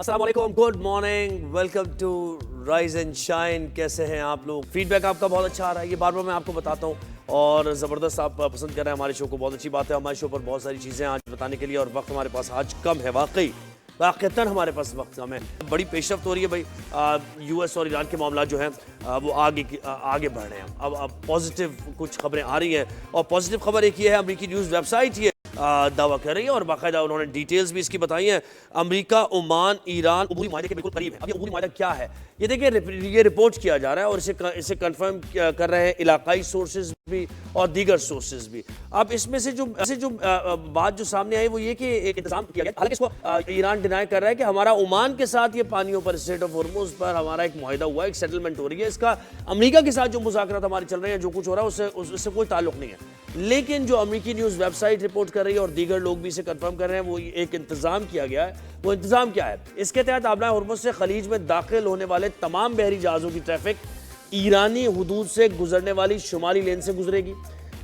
अस्सलाम वालेकुम, good morning, welcome to rise and Shine. कैसे हैं आप लोग? फीडबैक आपका बहुत अच्छा आ रहा है, ये बार बार मैं आपको बताता हूँ और ज़बरदस्त आप पसंद कर रहे हैं हमारे शो को। बहुत अच्छी बात है। हमारे शो पर बहुत सारी चीज़ें आज बताने के लिए और वक्त हमारे पास आज कम है। वाकईतन हमारे पास वक्त कम है। बड़ी पेशरफ्त हो रही है भाई। यूएस और ईरान के मामला जो हैं वो आगे बढ़ रहे हैं। अब पॉजिटिव कुछ खबरें आ रही हैं और पॉजिटिव खबर एक ये है, अमेरिकी न्यूज़ वेबसाइट ये दावा कर रही है और बाकायदा उन्होंने डिटेल्स भी इसकी बताई हैं। अमेरिका, ओमान, ईरान अबूरी माहिदे के बिल्कुल करीब है। अब ये अबूरी माहिदा क्या है ये देखिए, ये रिपोर्ट किया जा रहा है और इसे कंफर्म कर रहे हैं इलाकाई सोर्सेज भी और दीगर सोर्सेज भी। अब इसमें से जो बात जो सामने आई वो ये कि एक इंतजाम किया गया। हालांकि इसको ईरान डिनाई कर रहा है कि हमारा ओमान के साथ ये पानियों पर, स्ट्रेट ऑफ हॉर्मुज पर हमारा एक मुआहिदा हुआ है, एक सेटलमेंट हो रही है। इसका अमेरिका के साथ जो मुज़ाकरात हमारे चल रहे हैं, जो कुछ हो रहा है उससे कोई ताल्लुक नहीं है। लेकिन जो अमेरिकी न्यूज़ वेबसाइट रिपोर्ट कर रही है और दीगर लोग भी इसे कंफर्म कर रहे हैं, वो एक इंतजाम किया गया है। वो इंतजाम क्या है? इसके तहत आबना हॉर्मुज से खलीज में दाखिल होने वाले तमाम बहरी जहाज़ों की ट्रैफिक ईरानी हुदूद से गुजरने वाली शुमाली लेन से गुजरेगी।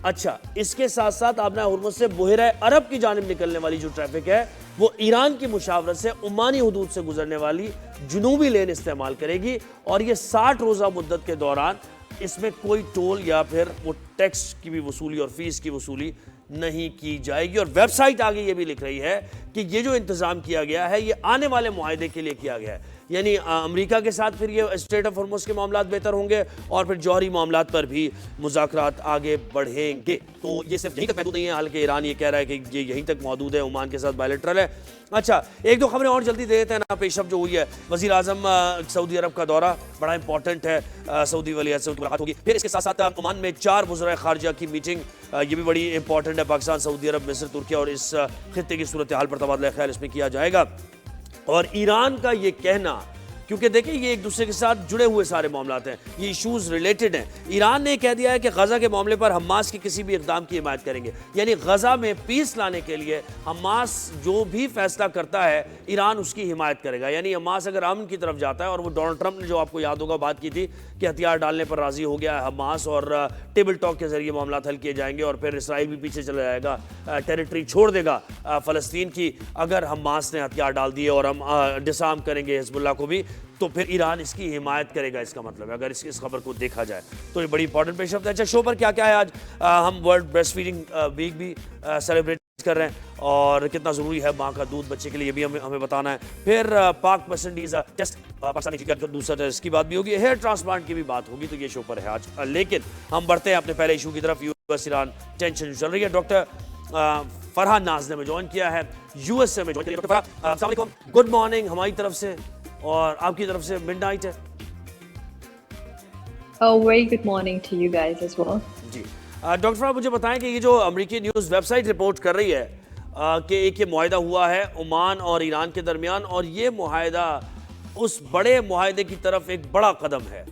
अच्छा, इसके साथ साथ आबना हॉर्मुज से बहरा अरब की जानिब निकलने वाली जो ट्रैफिक है वो ईरान की मुशावरत से ओमानी हुदूद से गुजरने वाली जुनूबी लेन इस्तेमाल करेगी और ये 60 रोज़ा मुद्दत के दौरान इसमें कोई टोल या फिर वो टैक्स की भी वसूली और फीस की वसूली नहीं की जाएगी। और वेबसाइट आगे ये भी लिख रही है कि ये जो इंतज़ाम किया गया है ये आने वाले मुआहदे के लिए किया गया है। यानी अमेरिका के साथ फिर ये स्ट्रेट ऑफ हॉर्मुज के मामलात बेहतर होंगे और फिर जौहरी मामलात पर भी मुज़ाकरात आगे बढ़ेंगे। तो ये सिर्फ यहीं तक महदूद नहीं है, हालांकि ईरान ये कह रहा है कि ये यहीं तक मौजूद है, ओमान के साथ बायलैटरल है। अच्छा, एक दो खबरें और जल्दी दे देते हैं ना। पेशअप जो हुई है, वज़ीर आज़म सऊदी अरब का दौरा बड़ा इंपॉर्टेंट है। सऊदी वली से मुलाकात होगी। फिर इसके साथ साथ ओमान में 4 वज़राए ख़ारिजा की मीटिंग, ये भी बड़ी इंपॉर्टेंट है। पाकिस्तान, सऊदी अरब, मिस्र, तुर्किया और इस खित्ते की सूरत हाल पर तबादला ख्याल इसमें किया जाएगा। और ईरान का ये कहना, क्योंकि देखिए ये एक दूसरे के साथ जुड़े हुए सारे मामलात हैं, ये इशूज़ रिलेटेड हैं। ईरान ने कह दिया है कि गज़ा के मामले पर हमास के किसी भी इक़दाम की हिमायत करेंगे। यानी गज़ा में पीस लाने के लिए हमास जो भी फैसला करता है ईरान उसकी हिमायत करेगा। यानी हमास अगर अमन की तरफ जाता है, और वो डोनाल्ड ट्रंप ने जो आपको याद होगा बात की थी कि हथियार डालने पर राज़ी हो गया है हमास और टेबल टॉक के ज़रिए मामला हल किए जाएंगे और फिर इसराइल भी पीछे चला जाएगा, टेरिटरी छोड़ देगा फ़लस्तीन की अगर हमास ने हथियार डाल दिए और हम डिसआर्म करेंगे हिज़्बुल्लाह को भी, तो फिर ईरान इसकी हिमायत करेगा। इसका मतलब है अगर इस खबर को देखा जाए तो ये बड़ी इंपॉर्टेंट पेशरफ्त है। अच्छा, शो पर क्या क्या है आज? हम वर्ल्ड ब्रेस्ट फीडिंग वीक भी सेलिब्रेट कर रहे हैं और कितना ज़रूरी है माँ का दूध बच्चे के लिए, ये भी हमें बताना है। फिर पाक वेस्टइंडीज़ टेस्ट, पाकिस्तानी क्रिकेट का दूसरा टेस्ट की बात भी होगी, हेयर ट्रांसप्लांट की भी बात होगी, तो ये शो पर है आज। लेकिन हम बढ़ते हैं अपने पहले इशू की तरफ। यूएस ईरान टेंशन चल रही है। डॉक्टर फरहान नाज ने हमें ज्वाइन किया है, यूएस से हमें ज्वाइन किया। डॉक्टर फरहान, अस्सलाम वालेकुम, गुड मॉर्निंग हमारी तरफ से और आपकी तरफ से मिडनाइट है। Very good morning to you guys as well. जी, डॉक्टर साहब मुझे बताएं कि ये जो अमेरिकी न्यूज़ वेबसाइट रिपोर्ट कर रही है कि एक ये मुआहिदा हुआ है ओमान और ईरान के दरमियान, और ये मुआहिदा उस बड़े मुआहिदे की तरफ एक बड़ा कदम है।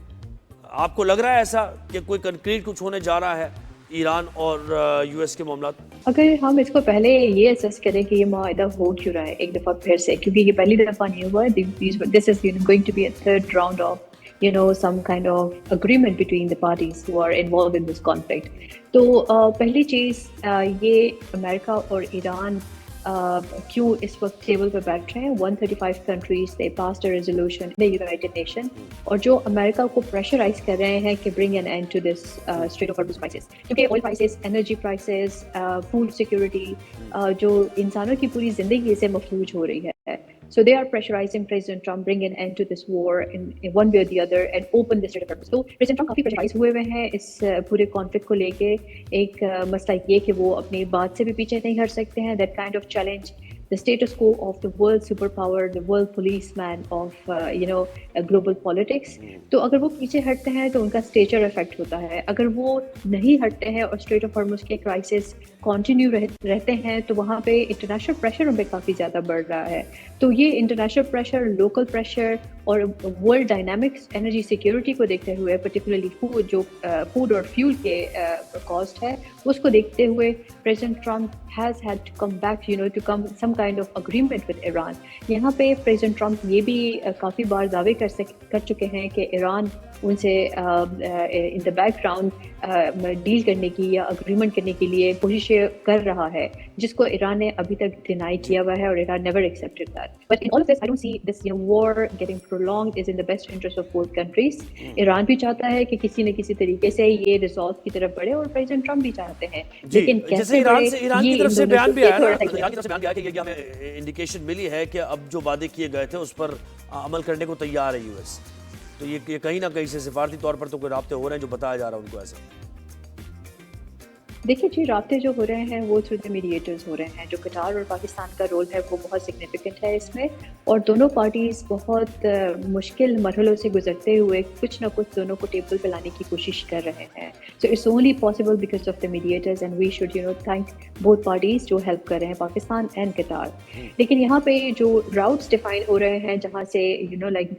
आपको लग रहा है ऐसा कि कोई कंक्रीट कुछ होने जा रहा है ईरान और यूएस के मामला? अगर हम इसको पहले ये असेस करें कि ये मुआहिदा हो क्यों रहा है एक दफ़ा फिर से, क्योंकि ये पहली दफ़ा नहीं हुआ है। This is going to be a third round of some kind of agreement between the parties who are involved in this conflict. तो पहली चीज़ ये अमेरिका और ईरान क्यों इस वक्त टेबल पर बैठ रहे हैं। 135 countries they passed a resolution in the United Nations, और जो अमेरिका को प्रेशराइज कर रहे हैं कि bring an end to this Strait of Hormuz crisis, क्योंकि oil prices, energy prices, food security, जो इंसानों की पूरी ज़िंदगी से मफलूज हो रही है। So they are pressurizing President Trump bring an end to this war in one way or the other and open the Strait of Hormuz. तो President Trump काफ़ी प्रेशराइज हुए हैं इस पूरे कॉन्फ्लिक्ट को लेके। एक मसला ये कि वो अपनी बात से भी पीछे नहीं हट सकते हैं। That kind of challenge the status quo of the world superpower, the world policeman of global politics. तो अगर वो पीछे हटते हैं तो उनका स्टेचर इफेक्ट होता है। अगर वो नहीं हटते हैं और स्ट्रेट ऑफ हॉर्मुज के क्राइसिस कंटिन्यू रहते हैं तो वहाँ पे इंटरनेशनल प्रेशर उन पर काफ़ी ज़्यादा बढ़ रहा है। तो ये इंटरनेशनल प्रेशर, लोकल प्रेशर और वर्ल्ड डायनामिक्स एनर्जी सिक्योरिटी को देखते हुए, पर्टिकुलरली फूड और फ्यूल के कॉस्ट है, उसको देखते हुए President Trump has had to come back to come some kind of agreement with Iran. यहाँ पे प्रेसिडेंट ट्रम्प ये भी काफ़ी बार दावे कर चुके हैं कि ईरान उनसे इन द बैकग्राउंड डील करने की या अग्रीमेंट करने के लिए कोशिशें कर रहा है, जिसको ईरान ने अभी तक डिनाई किया हुआ है और Iran never accepted that. But in all of this I don't see this war getting prolonged is in the best interest of both countries. Iran भी चाहता है कि किसी न किसी तरीके से ये रिजॉल्व की तरफ बढ़े और प्रेसिडेंट ट्रम्प भी चाहते हैं, लेकिन जैसे ईरान की तरफ से बयान भी आया, ईरान की तरफ से बयान आया कि हमें इंडिकेशन मिली है कि अब जो वादे किए गए थे उस पर अमल करने को तैयार है यूएस। तो ये कहीं ना कहीं से सिफारती तौर पर तो कोई राब्ते हो रहे हैं जो बताया जा रहा है उनको ऐसा। देखिए जी, राब्ते जो हो रहे हैं वो थ्रू द मीडिएटर्स हो रहे हैं। जो कतार और पाकिस्तान का रोल है वो बहुत सिग्निफिकेंट है इसमें, और दोनों पार्टीज बहुत मुश्किल मरहलों से गुजरते हुए कुछ ना कुछ दोनों को टेबल पे लाने की कोशिश कर रहे हैं। So it's only possible because of the mediators and we should thank both parties जो हेल्प कर रहे हैं, पाकिस्तान एंड कतार। लेकिन यहाँ पे जो राउट्स डिफाइन हो रहे हैं जहाँ से लाइक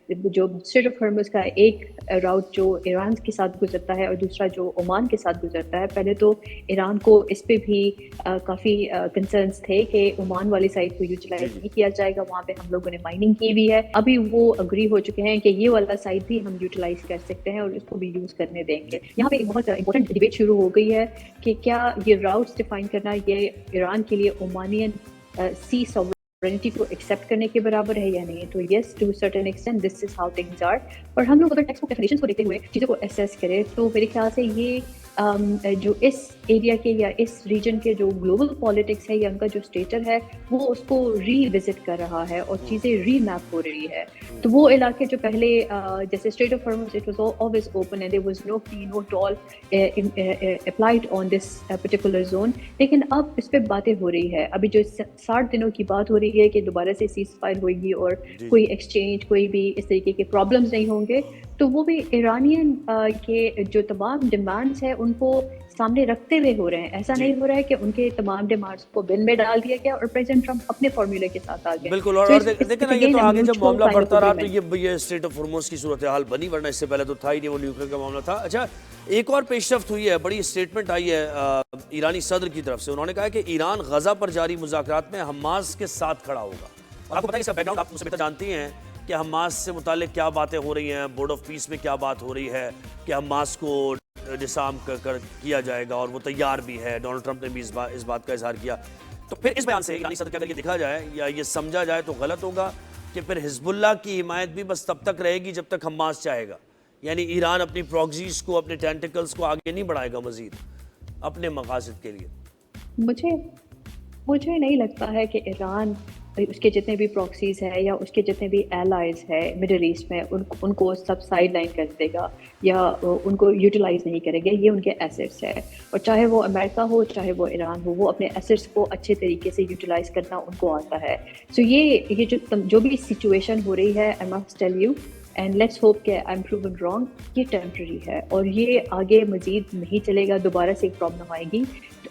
जो स्ट्रेट ऑफ हॉर्मुज़ का एक राउट जो ईरान के साथ गुजरता है और दूसरा जो ओमान के साथ गुजरता है, पहले तो ईरान को इस पे भी काफ़ी कंसर्न्स थे कि ओमान वाली साइड को यूटिलाइज नहीं किया जाएगा, वहाँ पे हम लोगों ने माइनिंग की भी है। अभी वो अग्री हो चुके हैं कि ये वाला साइड भी हम यूटिलाइज कर सकते हैं और इसको भी यूज़ करने देंगे। यहाँ पे एक बहुत इंपॉर्टेंट डिबेट शुरू हो गई है कि क्या ये राउट्स डिफाइन करना ये ईरान के लिए ओमानियन सी सॉवरेनिटी को एक्सेप्ट करने के बराबर है या नहीं। तो yes, to certain extent this is how things are. और हम लोग अगर टेक्स्ट बुक डेफिनेशंस को देखते हुए चीज़ों को असेस करें तो मेरे ख्याल से ये जो इस एरिया के या इस रीजन के जो ग्लोबल पॉलिटिक्स है या उनका जो स्टेटर है वो उसको रीविजिट कर रहा है और चीज़ें रीमैप हो रही है। तो वो इलाके जो पहले जैसे Strait of Hormuz it was always open and there was no free no toll applied on this particular zone, लेकिन अब इस पर बातें हो रही है। अभी जो 60 दिनों की बात हो रही है कि दोबारा से सीज फायर होगी और कोई एक्सचेंज कोई भी इस तरीके के प्रॉब्लम्स नहीं होंगे, तो वो भी ईरानियन के जो तमाम डिमांड्स हैं उनको सामने रखते हुए हो रहे हैं। ऐसा नहीं हो रहा है कि उनके तमाम डिमांड्स को बिल में डाल दिया गया और प्रेसिडेंट ट्रम्प अपने फॉर्मूले के साथ आ गए। बिल्कुल। और देखें ना, ये तो आगे जब मामला बढ़ता रहा तो ये स्ट्रेट ऑफ हॉर्मुज़ की सूरत हाल बनी, वरना इससे पहले तो था ही नहीं, वो न्यूक्लियर का मामला था। अच्छा, एक और पेशरफ्त हुई है, बड़ी स्टेटमेंट आई है ईरानी सदर की तरफ से। उन्होंने कहा कि ईरान गजा पर जारी मुज़ाकरात में हमास के साथ खड़ा होगा। और आपको पता है इसका बैकग्राउंड आप मुझसे बेहतर जानती हैं कि हमास से मुतालिक क्या बातें हो रही हैं, बोर्ड ऑफ पीस में क्या बात हो रही है कि हमास को डिसार्म कर किया जाएगा, और वो तैयार भी है। डोनाल्ड ट्रंप ने भी इस बात का इजहार किया। तो फिर इस बयान से ईरानी सदर के अगर ये देखा जाए या ये समझा जाए तो गलत होगा कि फिर हिजबुल्लाह की हिमायत भी बस तब तक रहेगी जब तक हमास चाहेगा, यानी ईरान अपनी प्रॉक्सीज को, अपने टेंटिकल्स को आगे नहीं बढ़ाएगा मजीद अपने मकासद के लिए। मुझे नहीं लगता है कि ईरान उसके जितने भी प्रॉक्सीज हैं या उसके जितने भी एलाइज है मिडिल ईस्ट में उनको सब साइड लाइन कर देगा या उनको यूटिलाइज नहीं करेंगे। ये उनके एसेट्स है, और चाहे वो अमेरिका हो चाहे वो ईरान हो, वो अपने एसेट्स को अच्छे तरीके से यूटिलाइज करना उनको आता है। सो ये जो भी सिचुएशन हो रही है, I must tell you and let's hope कि आई एम प्रूवन रॉन्ग, ये टेम्प्रेरी है और ये आगे मजीद नहीं चलेगा, दोबारा से एक प्रॉब्लम आएगी।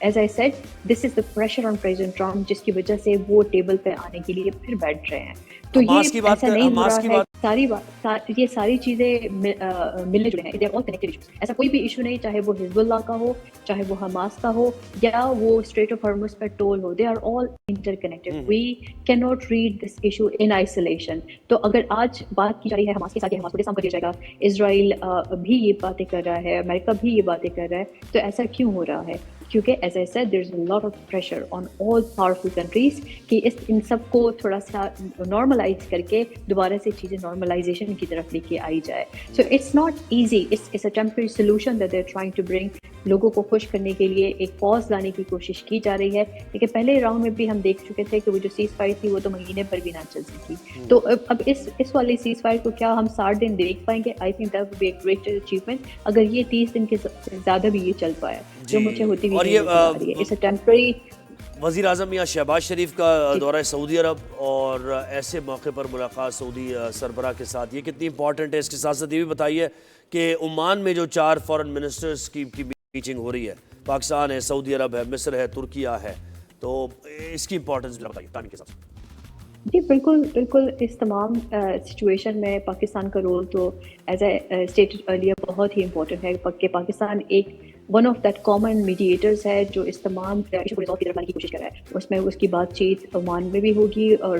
As I said, this is the pressure on President Trump, जिसकी वजह से वो टेबल पे आने के लिए फिर बैठ रहे हैं। तो ये ऐसा नहीं हो रहा है, ये सारी चीज़ें मिलने जुले हैं, they are all connected issues. ऐसा कोई भी इशू नहीं, चाहे वो हिजबुल्लाह का हो, चाहे वो हमास का हो, या वो स्ट्रेट ऑफ हॉर्मुज़ पर टोल हो, they are all interconnected. We can not read this issue in isolation. तो अगर आज बात की जा रही है हमास के साथ, हमास को डिसआर्म कर दिया जाएगा, इजराइल भी ये बातें कर रहा है, अमेरिका भी ये बातें कर रहा है, तो ऐसा क्यों हो रहा है? क्योंकि as I said, there is a lot of pressure on all powerful countries कि इन सब को थोड़ा सा नॉर्मलाइज करके दोबारा से चीज़ें नॉर्मलाइजेशन की तरफ लेके आई जाए। So it's not easy, it's a temporary solution that they are trying to bring. लोगों को खुश करने के लिए एक पॉज लाने की कोशिश की जा रही है, लेकिन पहले राउंड में भी हम देख चुके थे कि वो जो सीज फायर थी वो तो महीने पर भी ना चल सकी। तो अब इस वाली सीज फायर को क्या हम 60 दिन देख पाएंगे? I think that would be a great achievement अगर ये 30 दिन के ज़्यादा भी ये चल पाया, जो मुझे होती हुई नजर आ रही है। It's a temporary. वज़ीर आज़म मियां शहबाज शरीफ का दौरा सऊदी अरब और ऐसे मौके पर मुलाकात सऊदी सरबराह के साथ, ये कितनी इंपॉर्टेंट है? इसके साथ साथ ये भी बताइए कि ओमान में जो 4 फॉरेन मिनिस्टर्स की मीटिंग हो रही है, पाकिस्तान है, सऊदी अरब है, मिस्र है, तुर्किया है, तो इसकी इंपॉर्टेंस भी बताइए टाइम के साथ। जी, बिल्कुल, बिल्कुल इस तमाम सिचुएशन में पाकिस्तान का रोल तो एज़ आई स्टेटेड अर्लियर बहुत ही इम्पोर्टेंट है कि पाकिस्तान एक one of that common mediators है जो इस तमाम इशू को रिज़ॉल्व की तरफ लाने की कोशिश कर रहा है। उसमें उसकी बातचीत ओमान में भी होगी और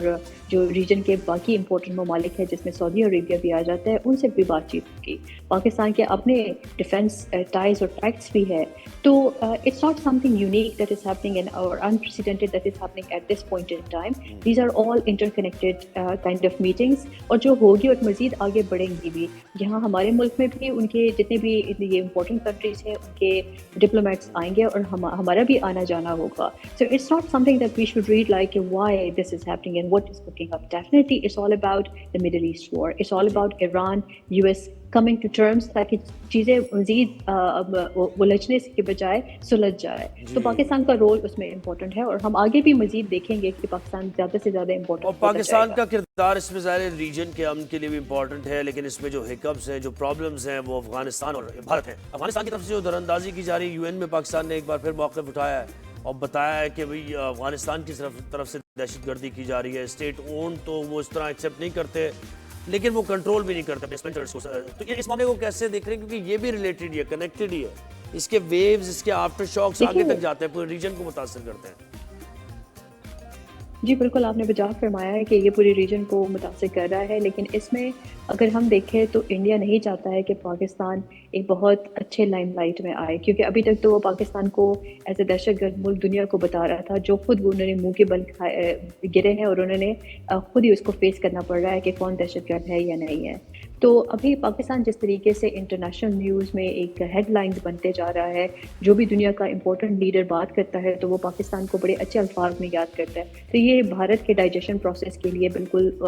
जो रीजन के बाकी इम्पोर्टेंट ममालिक हैं जिसमें सऊदी अरेबिया भी आ जाता है, उनसे भी बातचीत होगी। पाकिस्तान के अपने डिफेंस टाइज़ और पैक्ट्स भी है। तो it's not something unique that is happening in और unprecedented that is happening at this point in time. These are all interconnected kind of meetings और जो होगी और मज़ीद आगे बढ़ेंगी भी। यहाँ हमारे मुल्क में भी उनके जितने भी ये इम्पोर्टेंट कंट्रीज़ हैं उनके डिप्लोमेट्स आएंगे और हमारा भी आना जाना होगा। So it's not something that we should read like why this is happening and what is cooking up. Definitely it's all about the Middle East war, it's all about Iran US coming to terms ताकि चीज़ें मज़ीद उलझने के बजाय सुलझ जाए। तो पाकिस्तान का रोल उसमें इम्पोर्टेंट है और हम आगे भी मज़ीद देखेंगे कि पाकिस्तान ज़्यादा से ज़्यादा इम्पोर्टेंट और पाकिस्तान का किरदार इसमें ज़ाहिर रीजन के अमन के लिए भी इम्पोर्टेंट है, लेकिन इसमें जो हिकअप्स हैं, जो प्रॉब्लम्स हैं, वो अफगानिस्तान और भारत हैं। अफगानिस्तान की तरफ से जो दरअंदाजी की जा रही है, यूएन में पाकिस्तान ने एक बार फिर मौक़िफ़ उठाया है और बताया है कि भाई अफगानिस्तान की तरफ से दहशतगर्दी की जा रही है। स्टेट ओन तो वो इस तरह एक्सेप्ट नहीं करते, लेकिन वो कंट्रोल भी नहीं करते अपने स्पेंसर्स को। तो ये इस मामले को कैसे देख रहे हैं, क्योंकि ये भी रिलेटेड ही है, कनेक्टेड ही है। इसके वेव्स, इसके आफ्टर शॉक्स आगे तक जाते हैं, पूरे रीजन को मुतासर करते हैं। जी, बिल्कुल आपने बजा फरमाया है कि ये पूरे रीजन को मुतासिर कर रहा है, लेकिन इसमें अगर हम देखें तो इंडिया नहीं चाहता है कि पाकिस्तान एक बहुत अच्छे लाइमलाइट में आए, क्योंकि अभी तक तो वो पाकिस्तान को एज ए दहशतगर्द मुल्क दुनिया को बता रहा था, जो खुद वो उन्होंने मुंह के बल गिरे हैं और उन्होंने खुद ही उसको फेस करना पड़ रहा है कि कौन दहशतगर्द है या नहीं है। तो अभी पाकिस्तान जिस तरीके से इंटरनेशनल न्यूज़ में एक हेडलाइंस बनते जा रहा है, जो भी दुनिया का इंपॉर्टेंट लीडर बात करता है तो वो पाकिस्तान को बड़े अच्छे अल्फाज में याद करता है, तो ये भारत के डाइजेशन प्रोसेस के लिए बिल्कुल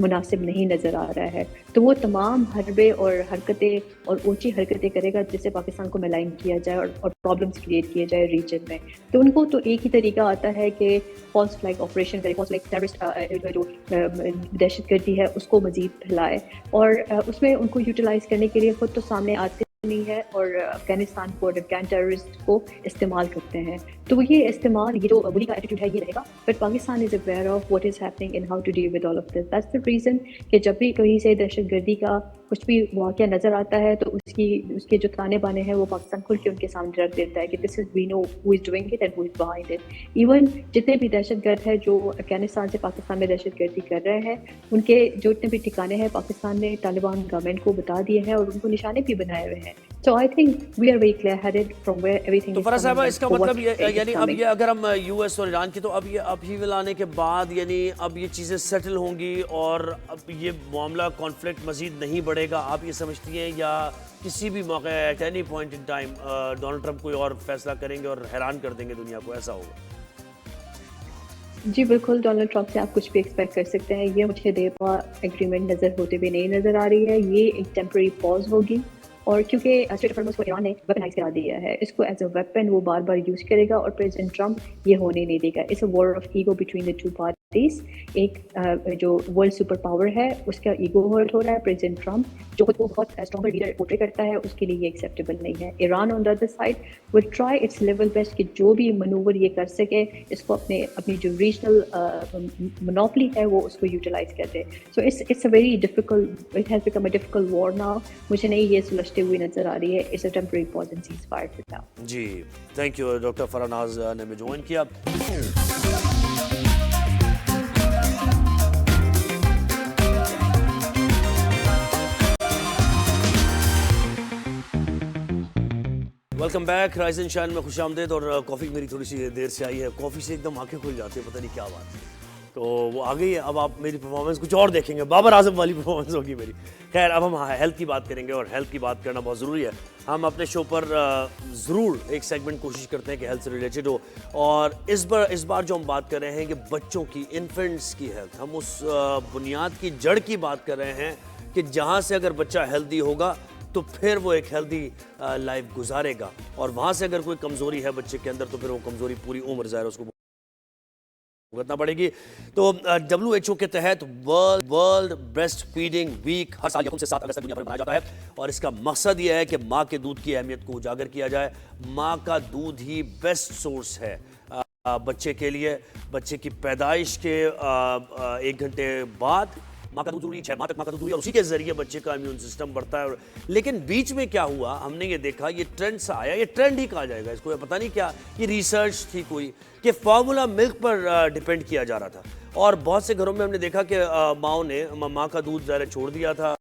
मुनासिब नहीं नज़र आ रहा है। तो वो तमाम हरबे और हरकतें और ऊंची हरकतें करेगा जिससे पाकिस्तान को मलाइन किया जाए और प्रॉब्लम्स क्रिएट किए जाए रीजन में। तो उनको तो एक ही तरीका आता है कि फॉल्स फ्लैग ऑपरेशन करे, फॉल्स फ्लैग टेररिस्ट जो दहशतगर्दी है उसको मजीद फैलाए और उसमें उनको यूटिलाइज करने के लिए खुद तो सामने आते नहीं है और अफगानिस्तान को और अफगान टेररिस्ट को इस्तेमाल करते हैं। तो ये इस्तेमाल, ये जो बुली का एटीट्यूड है ये रहेगा, but Pakistan is aware of what is happening and how to deal with all of this. That's the reason कि जब भी कहीं से दहशतगर्दी का कुछ भी वाक़या नज़र आता है तो उसके जो ताने बाने हैं वो पाकिस्तान खुल के उनके सामने रख देता है कि this is we know who is doing it and who is behind it. Even जितने भी दहशतगर्द हैं जो अफगानिस्तान से पाकिस्तान में दहशतगर्दी कर रहे हैं, उनके जो इतने भी ठिकाने हैं पाकिस्तान ने तालिबान गवर्नमेंट को बता दिए हैं और उनको निशाने भी बनाए हुए हैं। So I think we are very clear headed from where everything तो is फरा coming साहबा, and इसका for what मतलब ये is यानी अब coming. ये अगर हम यूएस और ईरान की, तो अब ये अपहीवल आने के बाद यानी अब ये चीज़ें सेटल होंगी और अब ये मामला कॉन्फ्लिक्ट मजीद नहीं बढ़ेगा, आप ये समझती हैं, या किसी भी मौके at any point in time Donald Trump कोई और फैसला करेंगे और हैरान कर देंगे दुनिया को, ऐसा होगा? जी बिल्कुल, डोनाल्ड ट्रंप से आप कुछ भी एक्सपेक्ट कर सकते हैं। ये मुझे देर पा एग्रीमेंट नज़र होते हुए नहीं नज़र आ रही है। ये एक टेम्पररी पॉज होगी और क्योंकि स्टेट ऑफ हॉर्मुज़ को ईरान ने वेपनाइज करा दिया है, इसको एज अ वेपन वो बार बार यूज़ करेगा और प्रेसिडेंट ट्रंप ये होने नहीं देगा। It's a war of ego between the two parties. एक जो वर्ल्ड सुपर पावर है उसका ईगो हर्ट हो रहा है। प्रेसिडेंट ट्रंप जो खुद को बहुत स्ट्रॉन्गर लीडर पोर्ट्रे करता है, उसके लिए ये एक्सेप्टेबल नहीं है। Iran on the other side will try it's level best कि जो भी मनूवर ये कर सके, इसको अपनी जो रीजनल मोनोपोली है वो उसको यूटिलाइज कर दे। So it's a very difficult, it has become a difficult war now. मुझे नहीं ये सुलझते हुए नजर आ रही है। It's a temporary pause and ceasefire for now. जी, थैंक यू डॉक्टर फरानाज ने हमें ज्वाइन किया। Welcome back, rise and shine में खुश आमदेद। और कॉफ़ी मेरी थोड़ी सी देर से आई है, कॉफ़ी से एकदम आंखें खुल जाती है, पता नहीं क्या बात है, तो वो आ गई है। अब आप मेरी परफॉर्मेंस कुछ और देखेंगे, बाबर आजम वाली परफॉर्मेंस होगी मेरी। खैर, अब हम हेल्थ की बात करेंगे और हेल्थ की बात करना बहुत ज़रूरी है। हम अपने शो पर ज़रूर एक सेगमेंट कोशिश करते हैं कि हेल्थ से रिलेटेड हो, और इस बार जो हम बात कर रहे हैं कि बच्चों की, इन्फेंट्स की हेल्थ, हम उस बुनियाद की जड़ की बात कर रहे हैं कि जहाँ से अगर बच्चा हेल्दी होगा तो फिर वो एक हेल्दी लाइफ गुजारेगा, और वहाँ से अगर कोई कमज़ोरी है बच्चे के अंदर तो फिर वो कमज़ोरी पूरी उम्र ज़ाहिर उसको भुगतना पड़ेगी। तो WHO के तहत वर्ल्ड ब्रेस्ट फीडिंग वीक हर साल 7 अगस्त तक दुनिया भर में मनाया जाता है, और इसका मकसद यह है कि माँ के दूध की अहमियत को उजागर किया जाए। माँ का दूध ही बेस्ट सोर्स है बच्चे के लिए, बच्चे की पैदाइश के 1 घंटे बाद माँ का दूध जरूरी, 6 माह तक माँ का दूध जरूरी, और उसी के जरिए बच्चे का इम्यून सिस्टम बढ़ता है। लेकिन बीच में क्या हुआ, हमने ये देखा, ये ट्रेंड सा आया, ये ट्रेंड ही कहा जाएगा इसको, पता नहीं क्या, ये रिसर्च थी कोई, कि फार्मूला मिल्क पर डिपेंड किया जा रहा था। और बहुत से घरों में हमने देखा कि माँओं ने माँ का दूध ज़रा छोड़ दिया था,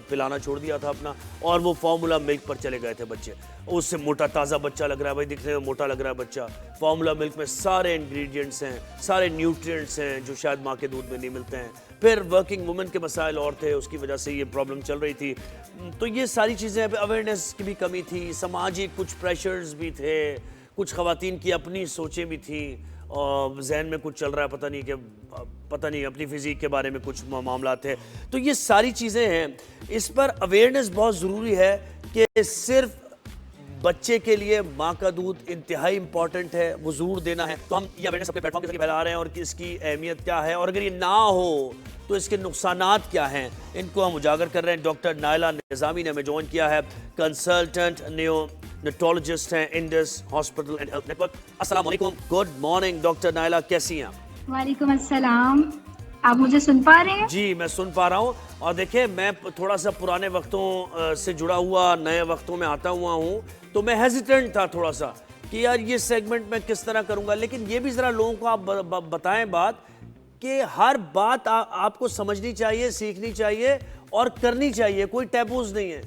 पिलाना छोड़ दिया था अपना, और वो फार्मूला मिल्क पर चले गए थे बच्चे। उससे मोटा ताज़ा बच्चा लग रहा है भाई, दिखने में मोटा लग रहा है बच्चा। फार्मूला मिल्क में सारे इंग्रेडिएंट्स हैं, सारे न्यूट्रिएंट्स हैं जो शायद माँ के दूध में नहीं मिलते हैं। फिर वर्किंग वुमेन के मसाइल और थे, उसकी वजह से ये प्रॉब्लम चल रही थी। तो ये सारी चीज़ें, अवेयरनेस की भी कमी थी, सामाजिक कुछ प्रेशर्स भी थे, कुछ ख़वातीन की अपनी सोचें भी थी, और जहन में कुछ चल रहा है, पता नहीं अपनी फिजिक के बारे में कुछ मामला थे। तो ये सारी चीज़ें हैं, इस पर अवेयरनेस बहुत ज़रूरी है कि सिर्फ बच्चे के लिए माँ का दूध इंतहाई इंपॉर्टेंट है, वो ज़रूर देना है। तो हम ये अवेयरनेस अपने प्लेटफॉर्म के जरिए फैला रहे हैं, और कि इसकी अहमियत क्या है, और अगर ये ना हो तो इसके नुकसानात क्या हैं, इनको हम उजागर कर रहे हैं। डॉक्टर नायला निज़ामी ने हमें ज्वाइन किया है, कंसल्टेंट नियोनेटोलॉजिस्ट हैं, Indus hospital and health network. अस्सलाम वालेकुम, गुड मॉर्निंग डॉक्टर नायला, कैसी हैं आप? वालेकुम अस्सलाम। आप मुझे सुन पा रहे हैं? जी, मैं सुन पा रहा हूँ। और देखिए, मैं थोड़ा सा पुराने वक्तों से जुड़ा हुआ, नए वक्तों में आता हुआ हूँ, तो मैं हेजिटेंट था थोड़ा सा कि यार ये सेगमेंट मैं किस तरह करूँगा। लेकिन ये भी ज़रा लोगों को आप बताएं बात, कि हर बात आपको समझनी चाहिए, सीखनी चाहिए और करनी चाहिए। कोई टैबूज नहीं है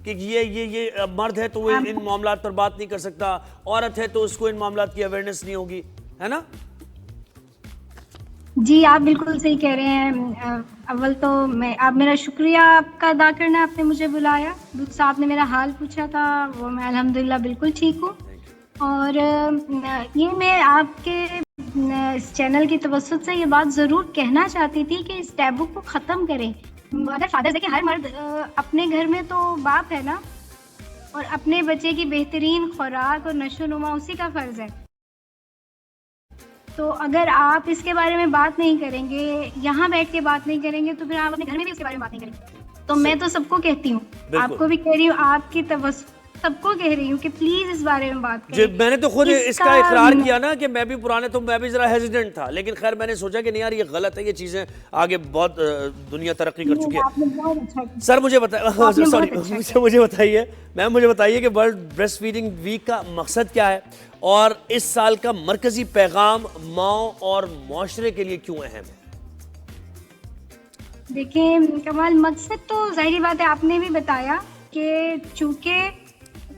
कि ये मर्द है तो वो इन मामलात पर बात नहीं कर सकता, औरत है तो उसको इन मामलात की अवेयरनेस नहीं होगी, है ना? जी, आप बिल्कुल सही कह रहे हैं। अव्वल तो आप मेरा शुक्रिया आपका अदा करना, आपने मुझे बुलाया। दूसरा, आपने मेरा हाल पूछा था, वो मैं अल्हम्दुलिल्लाह बिल्कुल ठीक हूँ। और ये मैं आपके इस चैनल की तवज्जुह से ये बात ज़रूर कहना चाहती थी कि इस टैबू को ख़त्म करें। अगर फादर्स, देखिए हर मर्द अपने घर में तो बाप है ना, और अपने बच्चे की बेहतरीन खुराक और नशोनुमा उसी का फ़र्ज़ है। तो अगर आप इसके बारे में बात नहीं करेंगे, यहाँ बैठ के बात नहीं करेंगे, तो फिर आप अपने घर में भी इसके बारे में बात नहीं करेंगे। तो मैं तो सबको कहती हूँ, आपको भी कह रही हूँ, आपकी तवज्जो सबको कह रही हूँ कि प्लीज इस बारे में बात करें। मैंने तो खुद इसका इकरार किया ना कि मैं भी पुराने, तो मैं भी जरा हेजिटेंट था, लेकिन खैर मैंने सोचा कि नहीं यार ये गलत है, ये चीजें आगे बहुत दुनिया तरक्की कर चुकी है। सर मुझे बताइए मैम, मुझे बताइए कि वर्ल्ड ब्रेस्ट फीडिंग वीक का मकसद क्या है, और इस साल का मरकजी पैगाम माँ और मुआशरे के लिए क्यों अहम है? देखिए कमाल, मकसद तो जाहिर बात है, आपने भी बताया कि चूंकि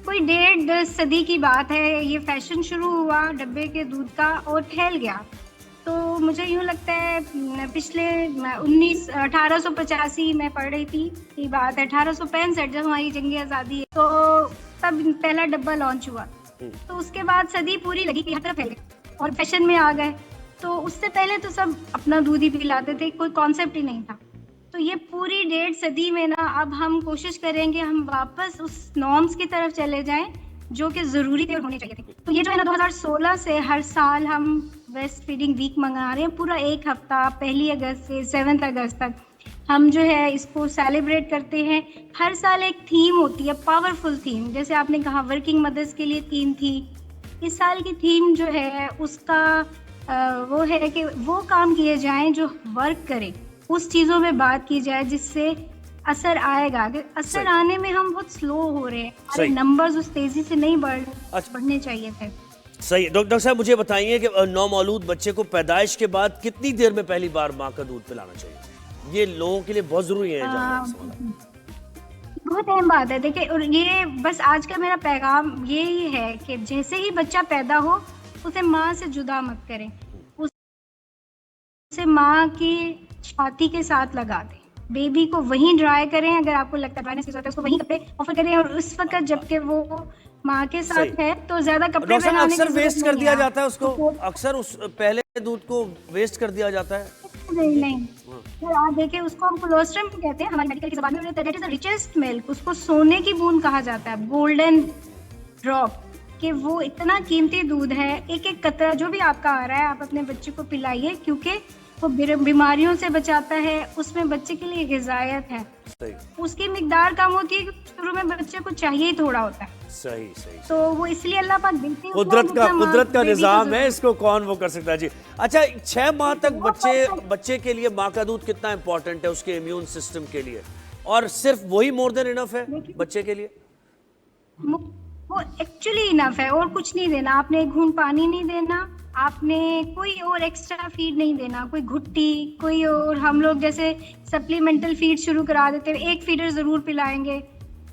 कोई 1.5 सदी की बात है, ये फैशन शुरू हुआ डब्बे के दूध का और फैल गया। तो मुझे यूँ लगता है पिछले 1885 में पढ़ रही थी ये बात है, 1865 जब हमारी जंग आज़ादी है, तो तब पहला डब्बा लॉन्च हुआ। तो उसके बाद सदी पूरी लगी कि हर तरफ फैल गए और फैशन में आ गए। तो उससे पहले तो सब अपना दूध ही पिलाते थे, कोई कॉन्सेप्ट ही नहीं था। तो ये पूरी 1.5 सदी में ना, अब हम कोशिश करेंगे हम वापस उस नॉर्म्स की तरफ चले जाएं जो कि ज़रूरी थे और होने चाहिए थे। तो ये जो है ना, 2016 से हर साल हम ब्रेस्ट फीडिंग वीक मना रहे हैं, पूरा एक हफ्ता, 1 अगस्त से 7 अगस्त तक हम जो है इसको सेलिब्रेट करते हैं। हर साल एक थीम होती है, पावरफुल थीम, जैसे आपने कहा वर्किंग मदर्स के लिए थीम थी। इस साल की थीम जो है उसका वो है कि वो काम किए जाएं जो वर्क करें, उस चीज़ों में बात की जाए जिससे असर आएगा। असर आने में हम बहुत स्लो हो रहे हैं, हमारे नंबर्स उस तेजी से नहीं बढ़ने चाहिए थे। सही। डॉक्टर साहब मुझे बताइए कि नौमौलूद बच्चे को पैदाइश के बाद कितनी देर में पहली बार माँ का दूध पिलाना चाहिए? ये लोगों के लिए बहुत जरूरी है जानना। बहुत अहम बात है। देखिए, और ये बस आज का मेरा पैगाम यही है कि जैसे ही बच्चा पैदा हो उसे माँ से जुदा मत करें, उसे माँ की छाती के साथ लगा दें, बेबी को वहीं ड्राई करें। अगर आपको लगता है ड्राइनेस की जरूरत है, उसको वहीं कपड़े ऑफर करें, और उस वक्त जबकि वो माँ के साथ है तो ज्यादा कपड़े पहनाने की अक्सर वेस्ट कर दिया जाता है उसको, अक्सर उस पहले दूध को वेस्ट कर दिया जाता है। नहीं, तो आप देखिए, उसको हम कोलोस्ट्रम कहते हैं हमारी मेडिकल की ज़बान में, that is the richest milk. उसको सोने की बूंद कहा जाता है, गोल्डन ड्रॉप, कि वो इतना कीमती दूध है। एक एक कतरा जो भी आपका आ रहा है आप अपने बच्चे को पिलाइए, क्योंकि वो बीमारियों से बचाता है, उसमें बच्चे के लिए ग़िज़ायत है। सही उसकी मिकदार कम होती है क्योंकि शुरू में बच्चे को चाहिए ही थोड़ा होता है, सही सही। तो वो इसलिए अल्लाह पाक देते हैं कुदरत उतना का जितना माँ बेबी को निजाम है, जरूरत इसको कौन वो कर सकता है जी। अच्छा 6 माह तक बच्चे के लिए माँ का दूध कितना इंपॉर्टेंट है उसके इम्यून सिस्टम के लिए, और सिर्फ वही मोर देन इनफ है बच्चे के लिए? वो एक्चुअली इनफ है, और कुछ नहीं देना आपने, एक घूंट पानी नहीं देना आपने, कोई और एक्स्ट्रा फीड नहीं देना, कोई घुट्टी कोई और, हम लोग जैसे सप्लीमेंटल फीड शुरू करा देते हैं, एक फीडर जरूर पिलाएंगे,